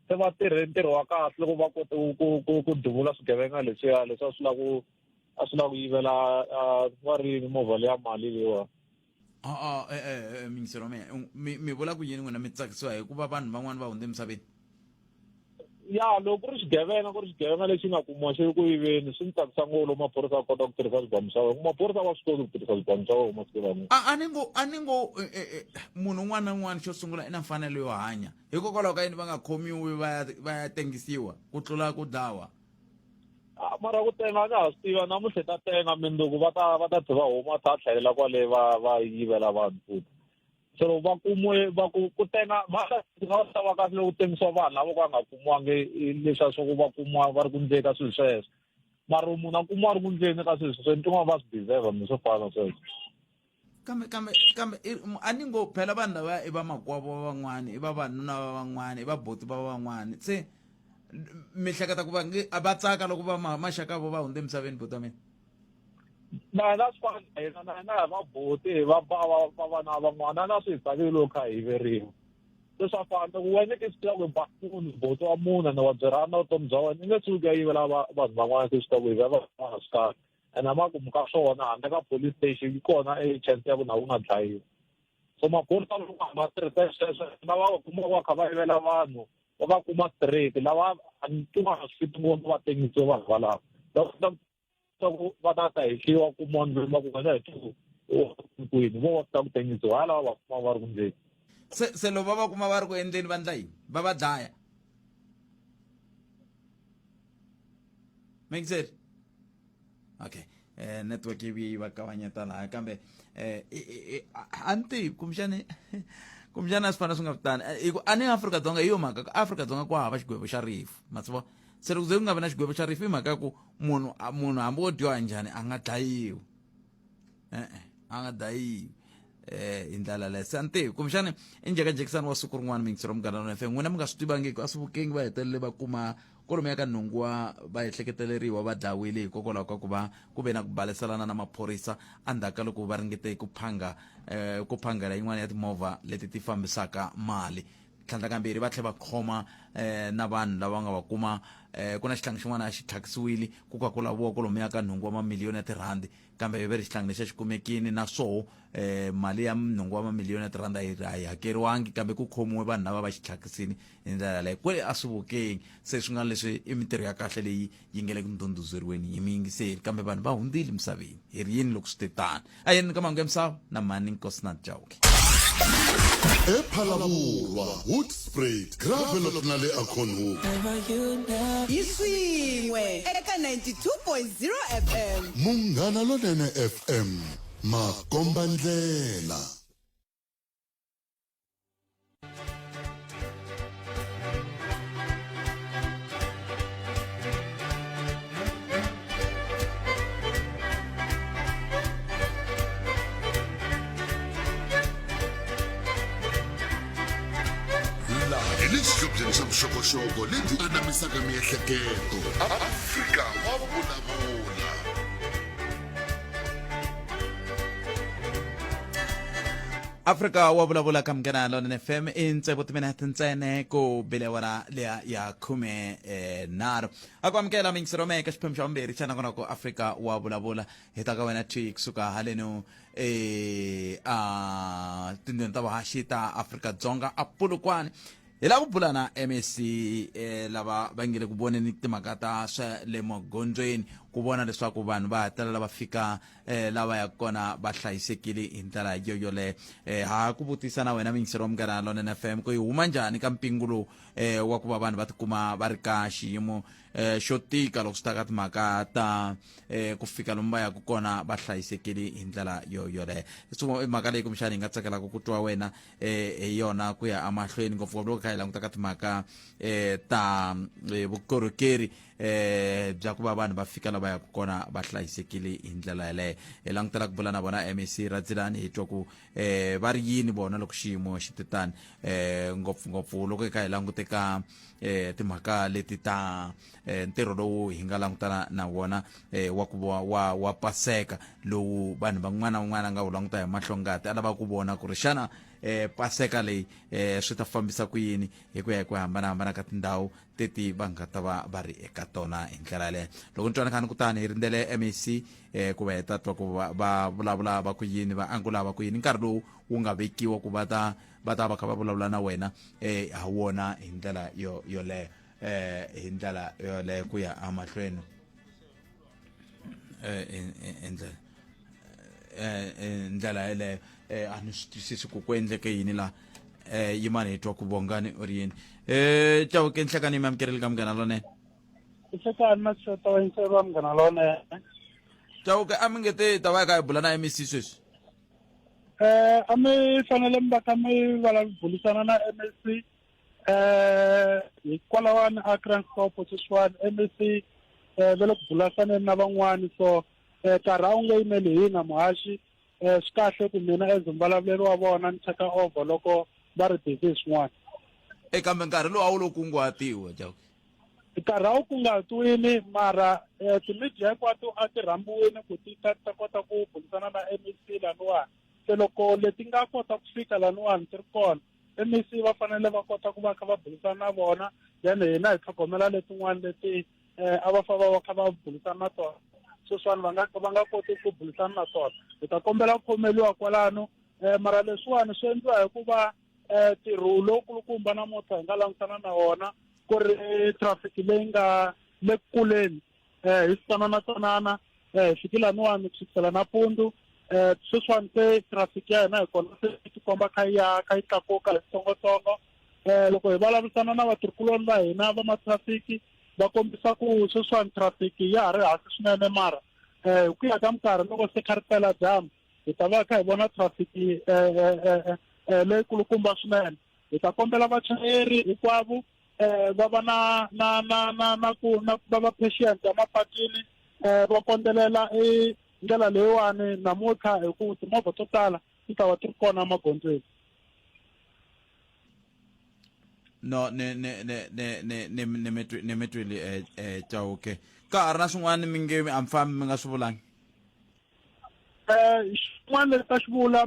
se va tirhe ntirho wa kahle loko va kote ku duvula swigevenga leswiya leswi a swi lava ku yivela va ri movha leya mali leyiwa mingisero mi vula ku yini n'wina mi tsakisiwa hi ku va vanhu van'wana va hundze emisaveni? Ya loko ku ri xigevenga lexi nga kumiwa xi ri ku yiveni swi ni tsakisa ngopfu maphorisa a kota ku tirhisa swibamu swa wena. Maphorisa va swi koti ku tirhisa swibamu swa wena masiku lama. a ni ngo munhu un'wana na un'wana xo sungula i na mfanelo yo hanya, hikokwalaho ka yini va nga khomiwi va ya tengisiwa ku tlula ku dlawa? Mara ku tenga ka ha swi tiva namuntlha ta tenga mindzuku va ta tlhe va huma ta tlhelela kwale va yivela vanhu futhi. So va kumiwe ku tenga va ta va kahle loko tengisiwa vanhu lavo ka nga kumiwangi leswiya swa ku va kumiwa va ri ku ndzeni ka swilo sweswo. Mara munhu a kumiwa a ri ku ndzeni ka swilo sweswo ni tin'wana va swi deserve mi swo fana na sweswo. kambe a ni ngo phela vanhu lava i va makwavo va van'wani, i va vanuna va van'wani, i va boti va van'wani, se mi hleketa ku va tsaka loko va maxaka vo va hundze emisaveni boti wa mina? Na swi fana na hina na va boti va vana van'wana na swi tsakile loko kha hi yiveriwa. Se swa fana loko wena ke swi tiva ku ba munhu boti wa munhu na wa byerana na vutomi bya wena i nge suki ya yivela vanhu van'wana se swi tiva ku yivela van'wana swi kahle. And amakumu ka swona handle ka police station yi kona chance ya ku na u nga dlayiwa. So maphorisa loko va tirhisa sweswo lava va kuma va kha va yivela vanhu va va kuma straight lava a ni tin'wana swi fiti ngopfu va tengisiwe vanhu valava. Loko va ta hehliwa ku munhu va ku wena hi tu kwini vo ta ku tengisiwa hala va kuma va ri ku ndzeni. Se loko va kuma va ri ku endleni va ndla yini? Va dlaya? Vayingiseri? Okay, network yi va kavanyeta laha kambe a ni tivi kumbexani swi fana swi nga vitani a ni Afrika-Dzonga hi yo mhaka ka Afrika-Dzonga ku hava xigwevo xa rifu ma swi vona. Se loko ze ku nga vi na xigwevo xa rifu hi mhaka ku munhu hambi wo dyiwa njhani a nga dlayiwi a nga dlayiwi hi ndlela leyo. Se a ni tivi kumbexani i njhekanjhekisani wa siku rin'wana mingisero Munghana FM n'wina mi nga swi tivangiki a swi vukengi va hetelele va kuma kolomo ka nhungu wa va ehleketeleriwa va dlawile hikokwalaho ka ku va ku ve na ku baleselana na maphorisa endzhaku ka loko va ringete ku phangela yin'wana ya timovha leti ti fambisaka mali. Tlhandla-kambirhi va tlhela va khoma na vanhu lava nga va kuma ku na xihlangi xin'wana a xi thyakisiwile ku ka ku laviwa kolomo ya ka nhungu wa mamiliyoni ya tirhandi kambe ve ri xihlangi lexi a xi kumekini na swoho mali ya nhungu wa mamiliyoni ya tirhandi a yi hakeriwangi kambe ku khomiwe vanhu lava va xi thyakisini hi ndlela leyo. Kwele a swi vukengi se swi nga leswi i mintirho ya kahle leyi yi nge le ku ndhundhuzeriweni hi miyingiseri kambe vanhu va hundzile misaveni hi ri yini loko swi te tani. A yini ka mahungu ya misava na mani nkosi na Chauke. ePhalavula Hoodspray gravel na le Akhonhu Iswiwe eka 92.0 FM Munghana Lonene FM makomba ndlela. Elixi xa vuxokoxoko lebyi anamisaka miehleketo. Afrika wa vulavula. Afrika wa vulavula ka Munghana Lonene FM i ntsevu timinete ntsene ku bile wena leya ya 13 a ku amukela mingisero meka xiphemu xa vumbirhi xa nakonako Afrika wa vulavula hi ta ka wena thi kusuka haleno tindweni ta vahaxi ta Afrika-Dzonga a Polokwane hi la ku bula na MSC lava va ngile ku voneni timhaka ta swa le maghondzweni ku vona leswaku vanhu va hetelela va fika lava ya kona va hlayisekile hi ndlela yoyoleyo. Ha ku vutisa na wena mingisero Munghana Lonene FM ku yi huma njhani ka mpingu lowu wa ku va vanhu va tikuma va ri ka xiyimo xo tika loko swi ta ka timhaka ta ku fika lomu va yaka kona va hlayisekile hi ndlela yoyoleyo. I mhaka leyi kumbexani hi nga tsakelaka ku twa wena hi yona ku ya emahlweni ngopfungopfu loko kha hi languta ka timhaka ta vukorhokeri bya ku va vanhu va fika lava yaka kona va hlayisekile hi ndlela yaleyo. Hi langutela ku bula na vona MSC Radzilani hi twa ku va ri yini vona loko xiyimo xi te tani ngopfungopfu loko hi kha hi languteka timhaka leti ta ntirho lowu hi nga langutana na wona wa ku wa paseka lowu vanhu van'wana na van'wana nga wu languta hi mahlongati a lava ku vona ku ri xana paseka leyi swi ta fambisa ku yini hi ku ya hi ku hambanahambana ka tindhawu teti va nga ta va ri eka tona hi ndlela yaleyo loko ni twanakani kutani hi rindzele MAC ku va heta twa ku va vulavula va ku yini va angula va ku yini nkarhi lowu wu nga vekiwa ku va ta va kha va vulavula na wena ha wona hi ndlela yoleyo hi ndlela yoleyo ku ya amahlweni ndlela yeleyo a ni swi twisisi ku endleke yini la yimani hi twa ku Vongani u ri yini Chauke nhlekani mi amukerile ka Munghana Lonene nhlekani na xota vayingiseri va Munghana Lonene Chauke a mi nge te ta va hi kha hi bula na MEC sweswi a mi fanele mi va kha mi vulavurisana na MEC hikwalaho ni akranskopo sweswiwani MEC va le ku bulasaneni na van'wani so nkarhi a wu nge yimeli hina muhaxi swi kahle ku mina as mvulavuleli wa vona ni cheka over loko va ri busy hi swin'wana kambe nkarhi lowu a wu lo kunguhatiwa Chauke nkarhi a wu kunguhatiwini mara timedia hinkwato a ti rhambiwini ku ti ta kota ku bulisana na MEC laniwani se loko leti nga kota ku fika laniwani ti ri kona MEC va fanele va kota ku va kha va bulisana na vona then hina hi tlhogomela letin'wana leti a va famba va kha va bulisana na tona sweswiwani va nga koti ku bulisana na tona hi ta kombela ku khomeliwa kwalano mara leswiwani swi endliwa hi ku va ntirho lowukulukumba namuntlha hi nga langutisana na wona ku ri traffic leyi nga le kuleni hi tsanana hi fiki laniwani ku sukisela nampundzu sweswiwani se traffic ya hina hi kona se tikomba kha yi tlakuka hi switsongotsongo loko hi vulavurisana na vatirhikuloni va hina va matrafiki va kombisa ku sweswiwani traffic ya ha ri hansi swinene mara hi ku ya ka minkarhi loko se kha ri pela dyambu hi ta va kha hi vona traffic leyikulukumba swinene hi ta kombela vachayeri hinkwavo va va na ku va va patient ya mapatwini va kondzelela ndlela leyiwani namuntlha hi ku timovha to tala ti ta va ti ri kona magondzweni no ne metweli Chauke ka ha ri na swin'wana mi nge amfambi mi nga swi vulangi xin'wana lexi ta xi vula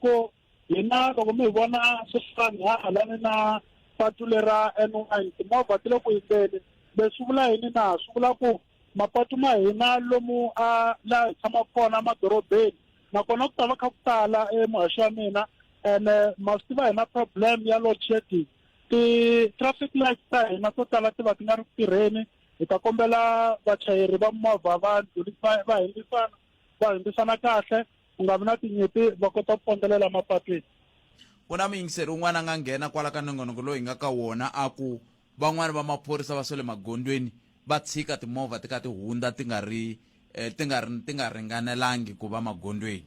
ku hina loko mi hi vona sweswiwani ha halani na patu lera N1 timovha ti le ku yimbeni leswi vula yini na swi vula ku mapatu ma hina lomu laha hi tshamaka kona emadorobeni nakona ku ta va kha ku tala muhaxi wa mina ene ma swi tiva hi na problem ya load shedding ti-traffic lights ta hina to tala ti va ti nga ri ku tirheni hi ta kombela vachayeri va movha va hindzisana kahle ku nga vi na tinyimpi va kota ku kondzelela mapatwini ku na muyingiseri un'wana a nga nghena kwala ka nongonoko lowu hi nga ka wona a ku van'wani va maphorisa va swa le magondweni va tshika timovha ti ka ti hundza ti nga ringanelangi ku va magondweni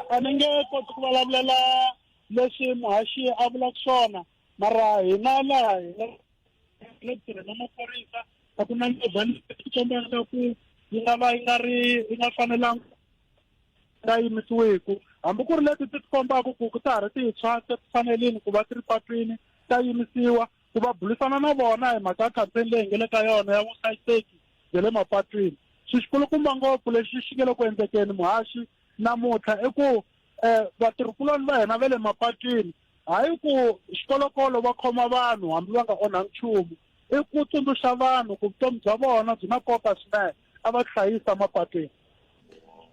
a ni nge koti ku vulavulela leswi muhaxi a vulaka swona mara hina laha le tirheni na maphorisa a ku na movha leti kombaka ku yi nga fanelangi nga yimisiwiku hambi ku ri leti ti kombaka ku ta ha ri tintshwa ti fanelini ku va ti ri patwini ta yimisiwa ku va bulisana na vona hi mhaka campaign leyi nge le ka yona ya vuhlayiseki bya le mapatwini swi xikulukumba ngopfu lexi xi nge le ku endlekeni muhaxi namuntlha i ku vatirhikuloni va hina va le mapatwini hayi ku xikolokolo va khoma vanhu hambi va nga onhangi nchumu i ku tsundzuxa vanhu ku vutomi bya vona byi na nkoka swinene a va hlayisa mapatwini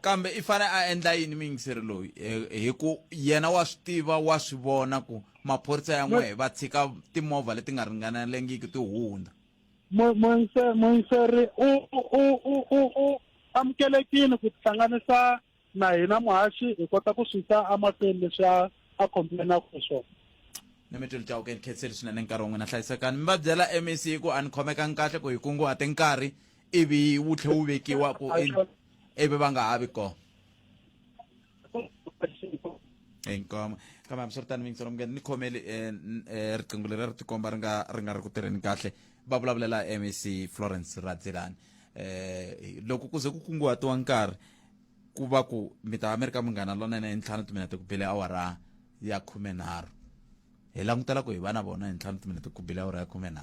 kambe i fane a endla yini muyingiseri loyi hi ku yena wa swi tiva wa swi vona ku maphorisa ya n'wehe va tshika timovha leti nga ringanelangiki ti hundza muyingiseri u amukelekile ku tihlanganisa na hina muhaxi hi kota ku swisa amahlweni leswi a complainaka hi swona ni mi tweli Chauke ni khenseli swinene nkarhi wun'we na hlayisekani mi va byela MEC ku a ni khomekangi kahle ku hi kunguhate nkarhi ivi wu tlhe wu vekiwa ku ivi va nga ha vi kona inkomo kambe hambiswiritano miyingiseri mungeni ni khomeli riqingho leri ri tikomba ri nga ri ku tirheni kahle va vulavulela MEC Florence Radzilani loko ku ze ku kunguhatiwa nkarhi ku va ku mi ta Amerika Munghana Lonene hi 5 timinete ku bile awara ya 13 hi langutela ku hi va na vona hi 5 timinete ku bile awara ya 13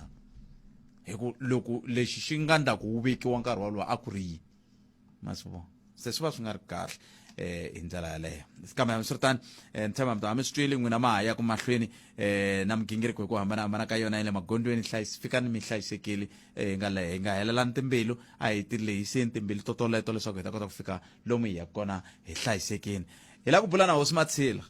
hi ku loko lexi xi nga ndla ku wu vekiwa nkarhi wolowo a ku ri yini masivo se swi va swi nga ri kahle hi ndlela yaleyo kambe hambiswiritano ntshemba mi ta va mi swi twile n'wina ma ha ya ku mahlweni na migingiriko hi ku hambanahambana ka yona ya le magondweni fikani mi hlayisekile hi nga helelani timbilu a hi ti lehiseni timbilu totoleto leswaku hi ta kota ku fika lomu hi ya kona hi hlayisekile hi lava ku bula na Hosi Matshila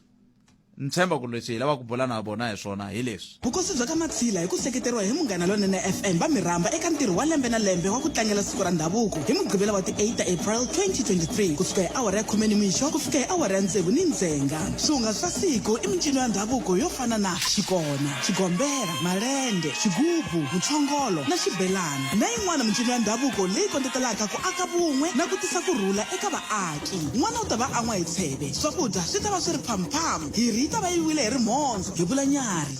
ntshemba ku leswi hi lava ku bula na vona hi swona hi leswi vukosi bya ka Matshila hi ku seketeriwa hi Munghana Lonene FM va mi rhamba eka ntirho wa lembe na lembe wa ku tlangela siku ra ndhavuko hi Mugqivela wa ti 8 April 2023 kusuka hi awara ya 10 nimixo ku fika hi awara ya 6 ni ndzhenga swihungasi swa siku i mincino ya ndhavuko yo fana na xikona xigombela malende xigubu muchongolo na xibelana na yin'wana mincino ya ndhavuko leyi kondletelaka ku aka vun'we na ku tisa kurhula eka vaaki n'wana u ta va an'wa hi tsheve swakudya swi ta va swi ri phamphamu hi ta va yiwile hi rimhondzo hi vula Nyarhi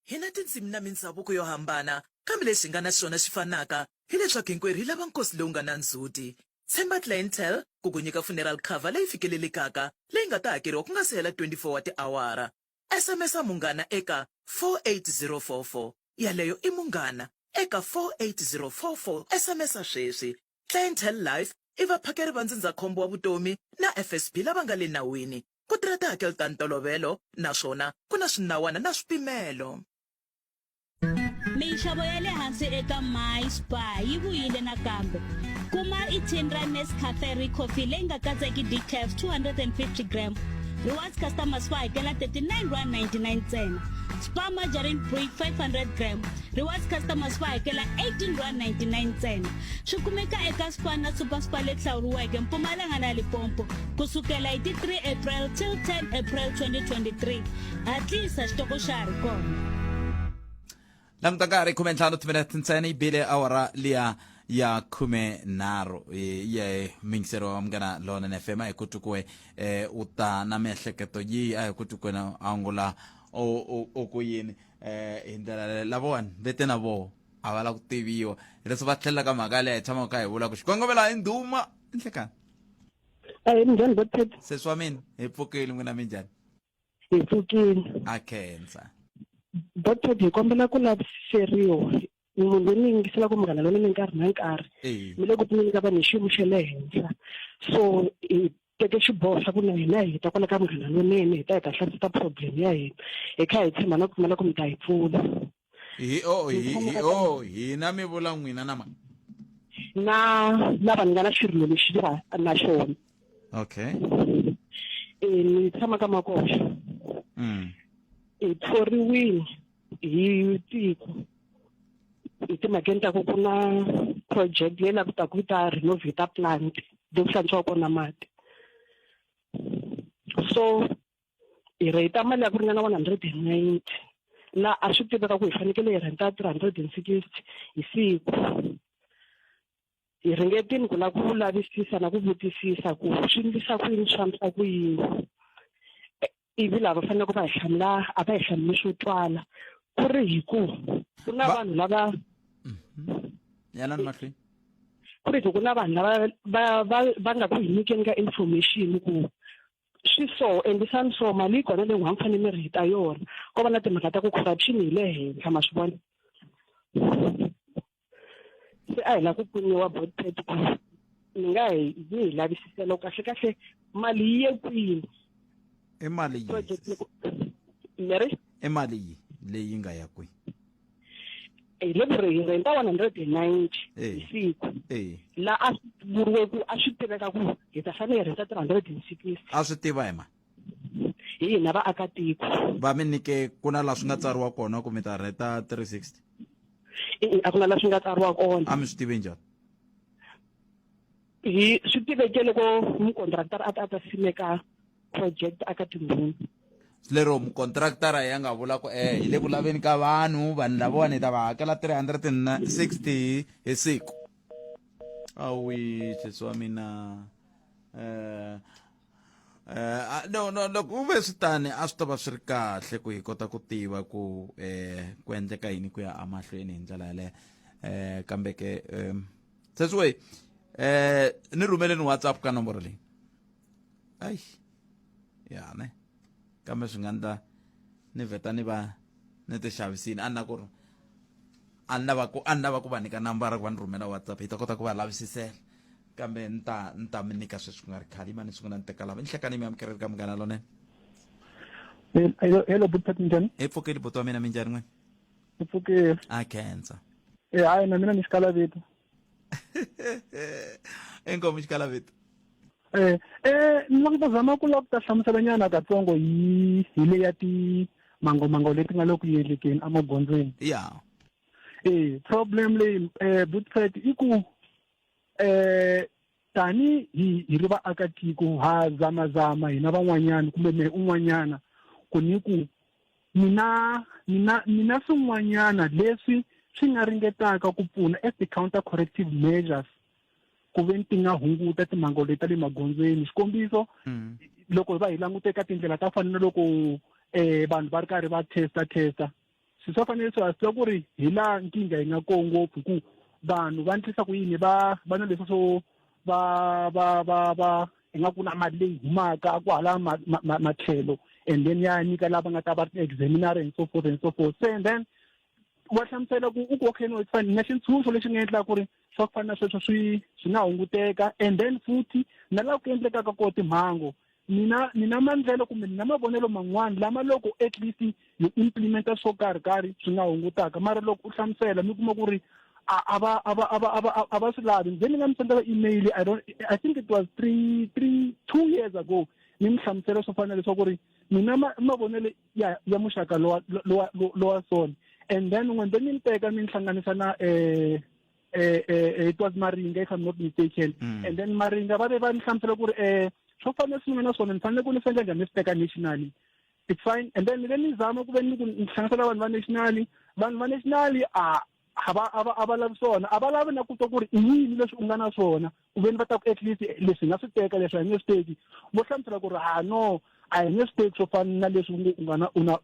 hi na tindzimi na mindhavuko yo hambana kambe leswi nga na swona swi fanaka hileswaku hinkwerhu hi lava nkosi lowu nga na ndzhuti tshemba clientele ku ku nyika funeral cover leyi fikelelekaka leyi nga ta hakeriwa ku nga si hela 24 wa tiawara SMS Munghana eka 48044 yaleyo i Munghana eka 48044 SMS sweswi clientele life i vaphakeri va ndzindzakhombo wa vutomi na FSP lava nga le nawini ku tirha tihakelo ta ntolovelo naswona ku na swinawana na swipimelo minxavo ya le hansi eka My Spa yi vuyile nakambe kuma i-10 Nescafe coffee leyi nga katseki decaf 250 gram rewards customers va hakela 39.99 ntsena Spa margarine brick 500 gram rewards customers va hakela 18.99 ntsena swi kumeka eka Spa na Super Spa leyi hlawuriweke Mpumalanga na Limpopo kusukela hi ti 3 April till 10 April 2023 hatlisa xitoko xa ha ri kona languta nkarhi 15 timinete ntsena yi bile awara liya ya 13 ye mingiseri wa Munghana Lonene FM hi ku tukuwe u ta na miehleketo yi a hi ku tukuwe na angula o ku yini hi ndlela lavona vete na vo a va la ku tiviwa leswi va tlhelela ka mhaka leyi hi tshamaka ka hi vula ku xikongomela hi ndhuma enhlekani njhani Botpet sesi wa mina hi pfukile n'wina minjhani hi pfukile a khensa Botpet hi kombela ku laviseriwa munhu loyi ni yingisela ku Munghana Lonene nkarhi na nkarhi mi le ku pfuneni ka vanhu hi xiyimo xa le henhla so hi teke xiboho xa ku na hina hi ta kwala ka Munghana Lonene hi ta hlantswa problem ya hina hi kha hi tshemba na ku pfumela ku mi ta hi pfuna hina mi vula n'wina na na lava ni nga na xirilo lexi na xona okay ni tshama ka Makoxa hi thoriwile hi tiko hi timhakeni ta ku ku na project leyi lavaka ku ta renovate plant leyi ku hlantswiwa kona mati so hi reyita mali ya ku ringana 190 la a swi tiveka ku hi fanekele hi renta 360 hi siku hi ringetini ku la ku lavisisa na ku vutisisa ku swi ndlisa ku yini swa msa ku yini ivi lava fanele ku va hi hlamula a va hi hlamuli swo twala ku ri hi ku na vanhu lava yana mahlweni ku ri ku na vanhu lava va nga ku hi nyikeni ka information ku swi so endlisani so mali yi kona leyi n'wana fanele mi ri hita yona ko va na timhaka ta ku corruption hi le henhla ma swi vona se a hi la ku pfuniwa Botpet ku ni nga hi lavisisela kahle kahle mali yi ye kwini i mali yi leyi nga ya kwi hi le ku hi renta 190 hi siku la a swi vuriwe ku a swi tiveka ku hi ta fanele hi renta 360 a swi tiva hi hi hina vaakatiko va mi nyike ku na laha swi nga tsariwa kona ku mi ta renta 360 a ku na laha swi nga tsariwa kona a mi swi tivi njhani hi swi tiveke loko mukontractor a ta simeka project aka tindhuni lero mukontraktara ya nga vula ku hi le ku laveni ka vanhu lavawani hi ta va hakela 360 hi siku awi sesi wa mina no loko u ve swi tani a swi ta va swi ri kahle ku hi kota ku tiva ku ku endleka yini ku ya amahlweni hi ndlela yaleyo kambe ke sesi we ni rhumeleni WhatsApp ka nomboro leyi ai ya ne kambe swi nga endla ni vheta ni va ni ti xavisini a ni lava ku va nyika nambara ku va ni rhumela WhatsApp hi ta kota ku va lavisisela kambe nta mi nyika sweswi ku nga ri khale imani sungula ni teka lava nhlekani mi amukeri ka Munghana Lonene. Hello Buthati njani? I pfukeli buti wa mina minjhani n'wina? I pfukeli. A khensa. Hayi na mina ni Xikalavito. Enkomu Xikalavito. Ni lava ku ta zama ku lava ku ta hlamusela nyana katsongo hi le ya ti mango leti nga le ku endlekeni emagondzweni. Yeah. Problem leyi Buthati i ku tani hi ri vaakatiko ha zamazama hina van'wanyana kumbe mehe un'wanyana ku ni ku mina swin'wanyana leswi swi nga ringetaka ku pfuna as the counter corrective measures ku ve ti nga hunguta timhangu leti ta le magondzweni. Xikombiso loko va hi langute eka tindlela ta fana na loko vanhu va ri karhi va testa swi swa fanele swi hasiwa ku ri hi laha nkingha yi nga kona ngopfu hi ku vanhu va endlisa ku yini va na leswi swo va hi nga ku na mali leyi humaka ku hala matlhelo and then ya nyika lava nga ta va examiner and so forth. So and then wa hlamusela ku u ku okay no it's fine na xintshunxo lexi nga endlaka ku ri swa ku fana na sweswo swi nga hunguteka and then futhi na laha ku endlekaka kona timhangu nina mandlelo kumbe nina mavonelo man'wana lama loko at least hi implementa swo karhi swi nga hungutaka mara loko u hlamusela mi kuma ku ri a va swi lavi ndzi ni nga mi sendela email I think it was 2 years ago ni mi hlamusela swo fana leswaku ri mina mavonelo ya muxaka lowa sona and then when ni mi teka mi hlanganisa na it was Maringa if I'm not mistaken and then Maringa va ni hlamusela ku ri swo fana swin'we na swona ni fanele ku ni sendla njhani ni swi teka nationally it's fine and then ni zama ku ve ni ku ni hlanganisela vanhu va nationally a va lavi swona a va lavi na ku twa ku ri i yini leswi u nga na swona ku ve ni va ta ku at least leswi hi nga swi teka leswi a hi nge swi teki vo hlamusela ku ri no a hi nge swi teki swo fana na leswi u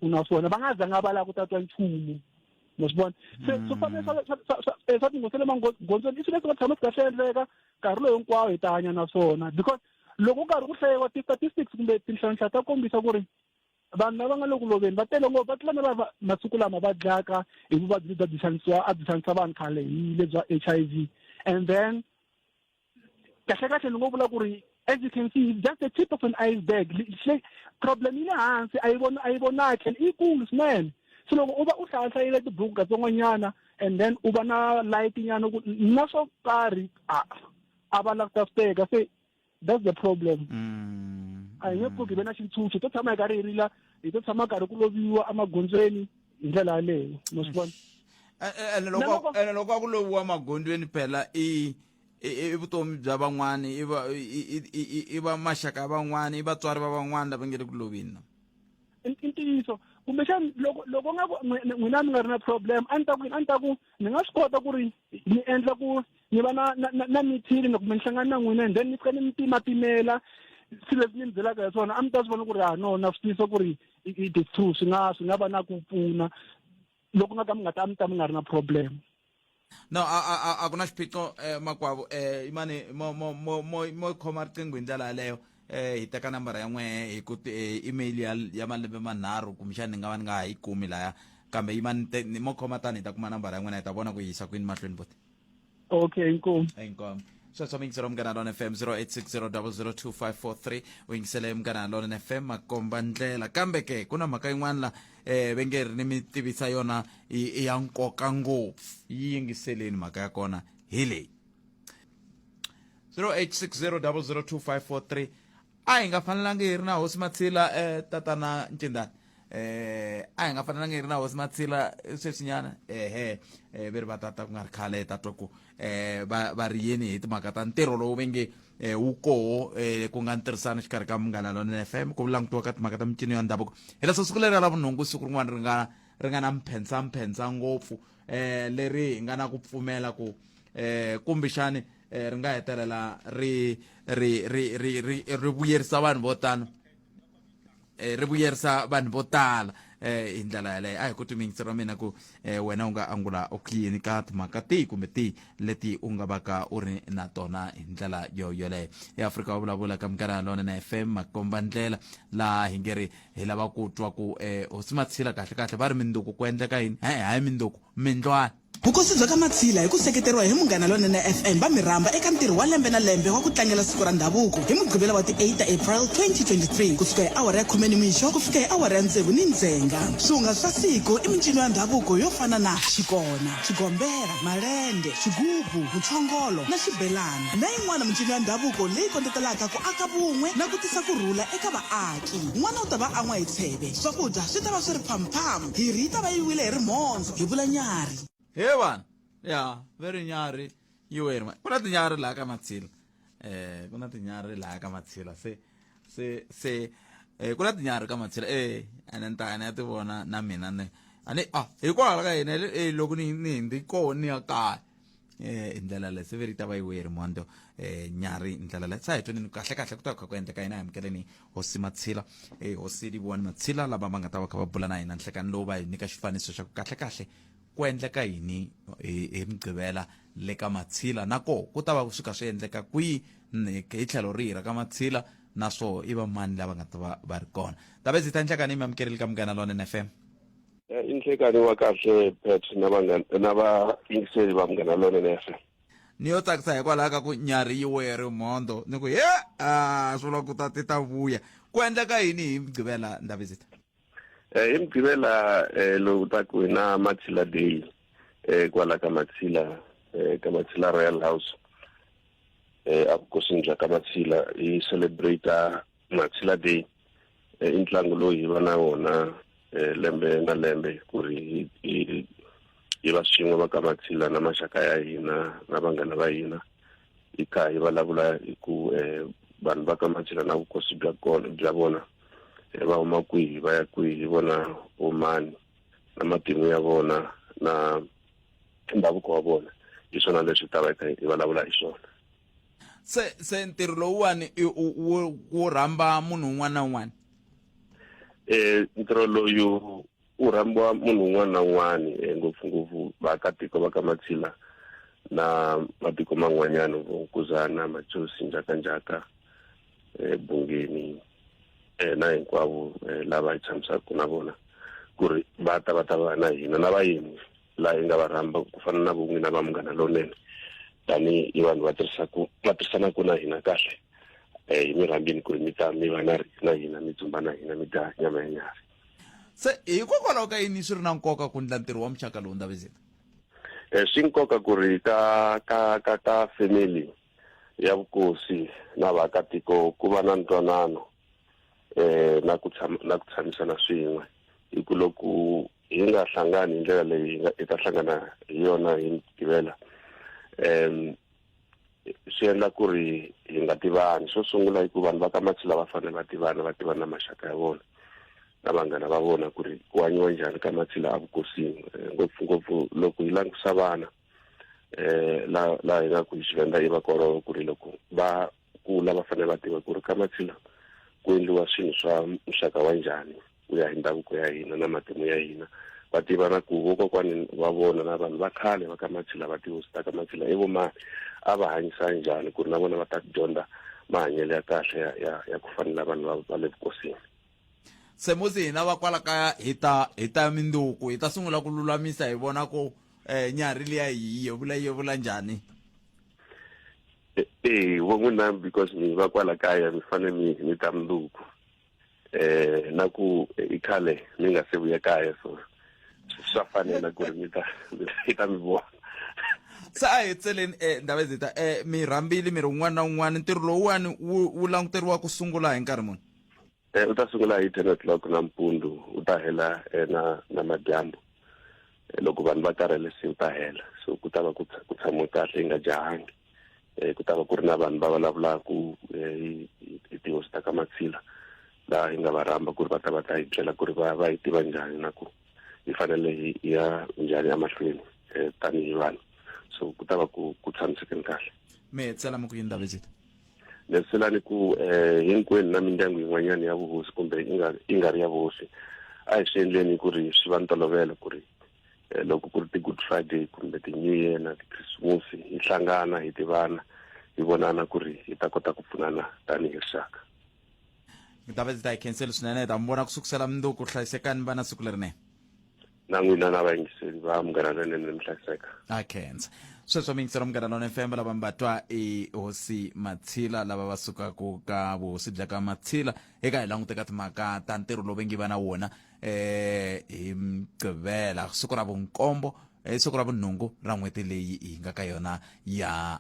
na swona va nga zanga va lava ku tatwa nchumu ma swi vona se swo fana swa tinghozi le magondzweni i swilo leswi nga tshama swi nga swi endleka nkarhi lowu hinkwawo hi ta hanya na swona because loko ku karhi ku hlayiwa ti-statistics kumbe tinhlanhla ta kombisa ku ri vanhu lava nga le ku loveni va tele ngopfu va tlula na lava masiku lama va dlaka hi vuvabyi bya byi xanisa vanhu khale hi le bya HIV and then kahle ni ngo vula ku ri as you can see it's just the tip of an iceberg problem yi le hansi a yi vonaki i kulu swinene so loko u va u hlayile tibuku katsongoanyana and then u va na light nyana na swo karhi a va lava ku ta swi teka se that's the problem a hi nge pfuki ve na xintshunxo to tshama hi karhi hi rila hi to tshama karhi ku loviwa emagondzweni hi ndlela yaleyo ma swi vona ene loko a ku loviwa magondzweni phela i vutomi bya van'wani i va maxaka ya van'wani i vatswari va van'wani lava nge le ku lovini i ntiyiso kumbexani loko nga n'wina mi nga ri na problem a ni ta ku ni nga swi kota ku ri ni endla ku ni va na meeting kumbe ni hlangana na n'wina and then ni fika ni mi pimela swilo leswi ni mi byelaka hi swona a mi ta swi vona ku ri no na swi tiyisa ku ri it's true swi nga va na ku pfuna loko nga ka mi nga ri na problem. No a ku na xiphiqo makwavo imani mo khoma riqingho hi ndlela yaleyo hi teka nambara ya n'wehe hi ku email ya malembe manharhu kumbexani ni nga va ni nga ha yi kumi laya kambe imani mo khoma tani hi ta kuma nambara ya n'wena hi ta vona ku yisa kwini mahlweni boti. Okay inkomu. Sweswo mi yingisela Munghana Lonene FM 0860002543 u yingisele Munghana Lonene FM makomba ndlela kambe ke ku na mhaka yin'wana la ve nge ri ni mi tivisa yona i ya nkoka ngopfu yi yingiseleni mhaka ya kona hi leyi 0860002543 a hi nga fanelanga hi ri na Hosi Matshila tatana Ncindani a hi nga fanelanga hi ri na Hosi Matshila sweswinyana ve ri va tata ku nga ri khale tatwa ku va ri yini hi timhaka ta ntirho lowu venge wu koho ku nga ntirhisano xikarhi ka Munghana Lonene FM ku langutiwa ka timhaka ta mincino ya ndhavuko hi leswo siku leri ra vunhungu siku rin'wana ri nga na mphensa ngopfu leri hi nga na ku pfumela ku kumbexani ri nga hetelela ri vuyerisa vanhu vo tano ri vuyerisa vanhu vo tala hi ndlela yaleyo a hi ku timingiseriwa mina ku wena u nga angula o yini ka timhaka tihi kumbe tihi leti u nga va ka u ri na tona hi ndlela yoleyo eAfrika wa vulavula ka Munghana Lonene FM makomba ndlela laha hi nge ri hi lava ku twa ku Hosi Matshila kahle va ri mindzuku ku endleka yini hayi mindzuku mindlwana vukosi bya ka Matshila hi ku seketeriwa hi Munghana Lonene FM va mi rhamba eka ntirho wa lembe na lembe wa ku tlangela siku ra ndhavuko hi Mugqivela wa ti 8 April 2023 kusuka hi awara ya 10 nimixo ku fika hi awara ya 6 ni ndzhenga. Swihunga swa siku i mincino ya ndhavuko yo fana na xikona, xigombera, malende, xigubu, muchongolo na xibelana na yin'wana mincino ya ndhavuko leyi kondletelaka ku aka vun'we na ku tisa kurhula eka vaaki. N'wana u ta va an'wa hi tsheve, swakudya swi ta va swi ri phamphamu, hiri yi ta va yi wile hi rimhondzo hi vula Nyarhi. Hey one, yeah, very Nyarhi, you were my. Kuna Nyarhi la ka Matshila, kuna Nyarhi la ka Matshila. Se, kuna Nyarhi ka Matshila. Ananta anati vona na mina ne. Ani hikwalaho ka yena loko ni ndi ko ni aka. Indlela le se very taba yi were mondo Nyarhi indlela le sa hitweni kahle kahle ku ta ka kwenda ka yena amkeleni Hosi Matshila. Hosi di Vongani Matshila laba va nga ta va kha va bula na hina nhlekani lowu va hi nyika xifaniso xa ku kahle kahle ku endleka yini hi Mugqivela le ka Matshila nako ku ta va ku suka swi endleka kwihi hi tlhelo rihi ra ka Matshila naso i va mani lava nga ta va ri kona. Tave zita nhlekani mi amukeli ka Munghana Lonene FM. Inhlekani wa kahle Pet na vayingiseri va Munghana Lonene FM. Ni yo tsakisa hikwalaho ka ku Nyarhi yi were mondo ni ku swi loko ku ta vuya ku endleka yini hi Mugqivela Ndavizita. Hi Mugqivela lowu ta ku na Matshila Day kwala ka Matshila Royal House a vukosini bya ka Matshila hi celebrate Matshila Day i ntlangu lowu hi va na wona lembe na lembe ku ri hi va swin'we va ka Matshila na maxaka ya hina na vanghana va hina hi kha hi vulavula hi ku vanhu va ka Matshila na vukosi bya vona va huma kwihi va ya kwihi vona umani na matimu ya vona na ndhavuko wa vona hi swona leswi ta va hi vulavula hi swona. Se ntirho lowuwani wu rhamba munhu un'wana na un'wana. Ntirho loyu wu rhambiwa munhu un'wana na un'wana ngopfungopfu vaakatiko va ka Matshila na matiko man'wanyana Nkuzana, Majosi, Njhakanjhaka, Vongani na hinkwavo lava hi tshamisaka na vona ku ri va ta va na hina na vayeni laha hi nga va rhamba ku fana na vun'wina va Munghana Lonene tani hi vanhu va tirhisanaka na hina kahle hi mi rhambini ku ri mi ta mi va na hina mi dzumba na hina mi dya nyama ya Nyarhi. Se hikokwalaho ka yini swi ri na nkoka ku ndla ntirho wa muxaka lowu Ndavizita. Swi nkoka ku ri ka family ya vukosi na vaakatiko ku va na ntwanano na ku tshamisana swin'we hi ku loko hi nga hlangani hi ndlela leyi hi ta hlangana hi yona hi Mugqivela swi endla ku ri hi nga tivani. Swo sungula hi ku vanhu va ka Matshila va fanele va tivana na maxaka ya vona na vanghana va vona ku ri ku hanyiwa njhani ka Matshila a vukosini ngopfungopfu loko hi langutisa vana laha hi nga ku hi Xivenda i va korova ku ri loko va kula va fanele va tiva ku ri ka Matshila ku endliwa swilo swa muxaka wa njhani ku ya hi ndhavuko ya hina na matimu ya hina va tiva na ku vokokwani va vona na vanhu va khale va ka Matshila va tihosi ta ka Matshila i vomani a va hanyisa njhani ku ri na vona va ta dyondza mahanyelo ya kahle ya ku fanela vanhu va le vukosini. Se musi hina va kwala kaya hi ta minduku hi ta sungula ku lulamisa hi vona ku Nyarhi liya hi vula njhani. N'wina because mi va kwala kaya mi fanele mi ta minduku na ku i khale mi nga se vuya kaya so swa fanela ku ri mi ta mi vona. Sa a hi tseleni Ndavizita mi rhambile mi ri un'wana na un'wana ntirho lowuwani wu languteriwa ku sungula hi nkarhi muni. U ta sungula hi 10 o'clock nampundzu u ta hela na madyambu loko vanhu va karhele se u ta hela so ku ta va ku tshamiwe kahle hi nga jahangi ku ta va ku ri na vanhu va vulavulaka hi tihosi ta ka Matshila laha hi nga va rhamba ku ri va ta hi byela ku ri va hi tiva njhani na ku hi fanele hi ya njhani emahlweni tanihi vanhu so ku ta va ku tshamisekeni kahle. Mi tsela mi ku yini Ndavizita. Leswi ku hinkwenu na mindyangu yin'wanyana ya vuhosi kumbe i nga ri ya vuhosi a hi swi endleni ku ri swi va ntolovelo ku ri loko ku ri ti-Good Friday kumbe ti-New Year na ti-Christmas hi hlangana hi tivana hi vonana ku ri hi ta kota ku pfunana tanihi rixaka. Ndavizita hi khenseli swinene hi ta mi vona ku sukusela mundzuku hlayisekani vana siku lerinene. na n'wina na vayingiseri va Munghana Lonene mihlayiseka. akhenza sweswo mingisero Munghana Lonene FM lava mbatwa i Hosi Matshila lava va sukaku ka vuhosi bya ka Matshila eka hi languteka timhaka ta ntirho lowu vengi va na wona hi Mgqivela siku ra vunkombo siku ra vunhungu ra n'hweti leyi hi nga ka yona ya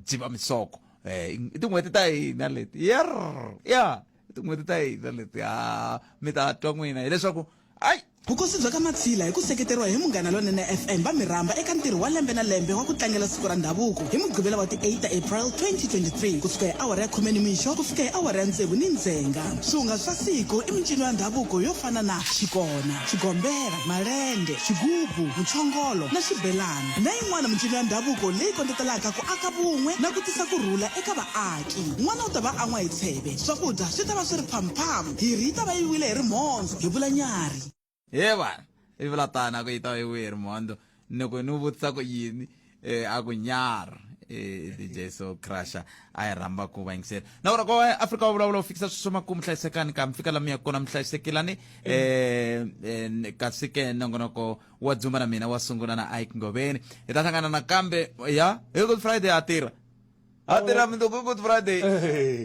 Dzivamisoko i tin'hweti ta hina leti ya i tin'hweti ta hina leti mi ta twa n'wina hileswaku ai vukosi bya ka Matshila hi ku seketeriwa hi Munghana Lonene FM va mi rhamba eka ntirho wa lembe na lembe wa ku tlangela siku ra ndhavuko hi Mugqivela wa ti 8 April 2023 kusuka hi awara ya 10 nimixo ku fika hi awara ya 6 ni ndzhenga. Swihungasi swa siku i mincino ya ndhavuko yo fana na xikona, xigombela, malende, xigubu, muchongolo na xibelani na yin'wana mincino ya ndhavuko leyi kondletelaka ku aka vun'we na ku tisa kurhula eka vaaki. N'wana u ta va an'wa hi tsheve, swakudya swi ta va swi ri phamphamu, hiri yi ta va yi wile hi rimhondzo hi vula Nyarhi. bana i vula tana ku yi ta yi wiri mondo loko ni vutisa ku yini a ku Nyarhi DJ So Crusher a yi rhamba ku vayingiseri na vona ko Afrika wa vulavula u fikisa swisoma ku mi hlayisekani ka mi fika la mi ya kona mi hlayisekilani kasi ke nongonoko wa dzumba na mina wa sungula na Ike Ngobeni hi ta hlangana nakambe ya hi Good Friday a tirha mundzuku Good Friday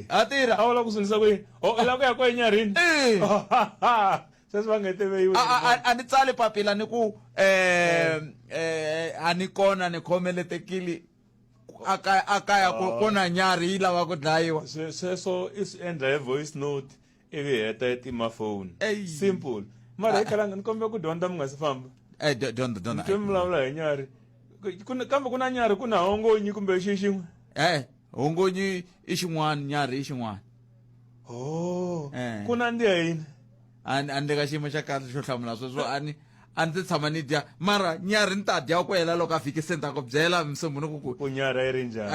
a tirha a wula ku sungisa kuyini o la ku ya ko eNyarhini a ni tsali papila ni ku a ni kona ni khomeletekile akaya kona Nyarhi yi lava ku dlayiwa sweswo i swi endla hi voice note ivi heta hi tima phone simple mara hi kalanga ni kombela ku dyondza mi nga si famba dyondza mi twe mi vulavula hi Nyarhi kambe ku na Nyarhi ku na hongonyi kumbe xi xin'we hongonyi i xin'wana Nyarhi i xin'wana ku na ndiya yini a ni le ka xiyimo xa kahle xo hlamula sweswo a ni tshama ni dya mara Nyarhi ni ta dya ku hela loko a fikise ni ta ku byela msembuni ku Nyarhi a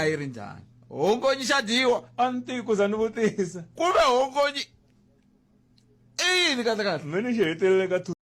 yi ri njhani hongonyi xa dyiwa a ni tivi ku za ni vutisa kumbe hongonyi i yini kahle kahle me ni xi hetelele ka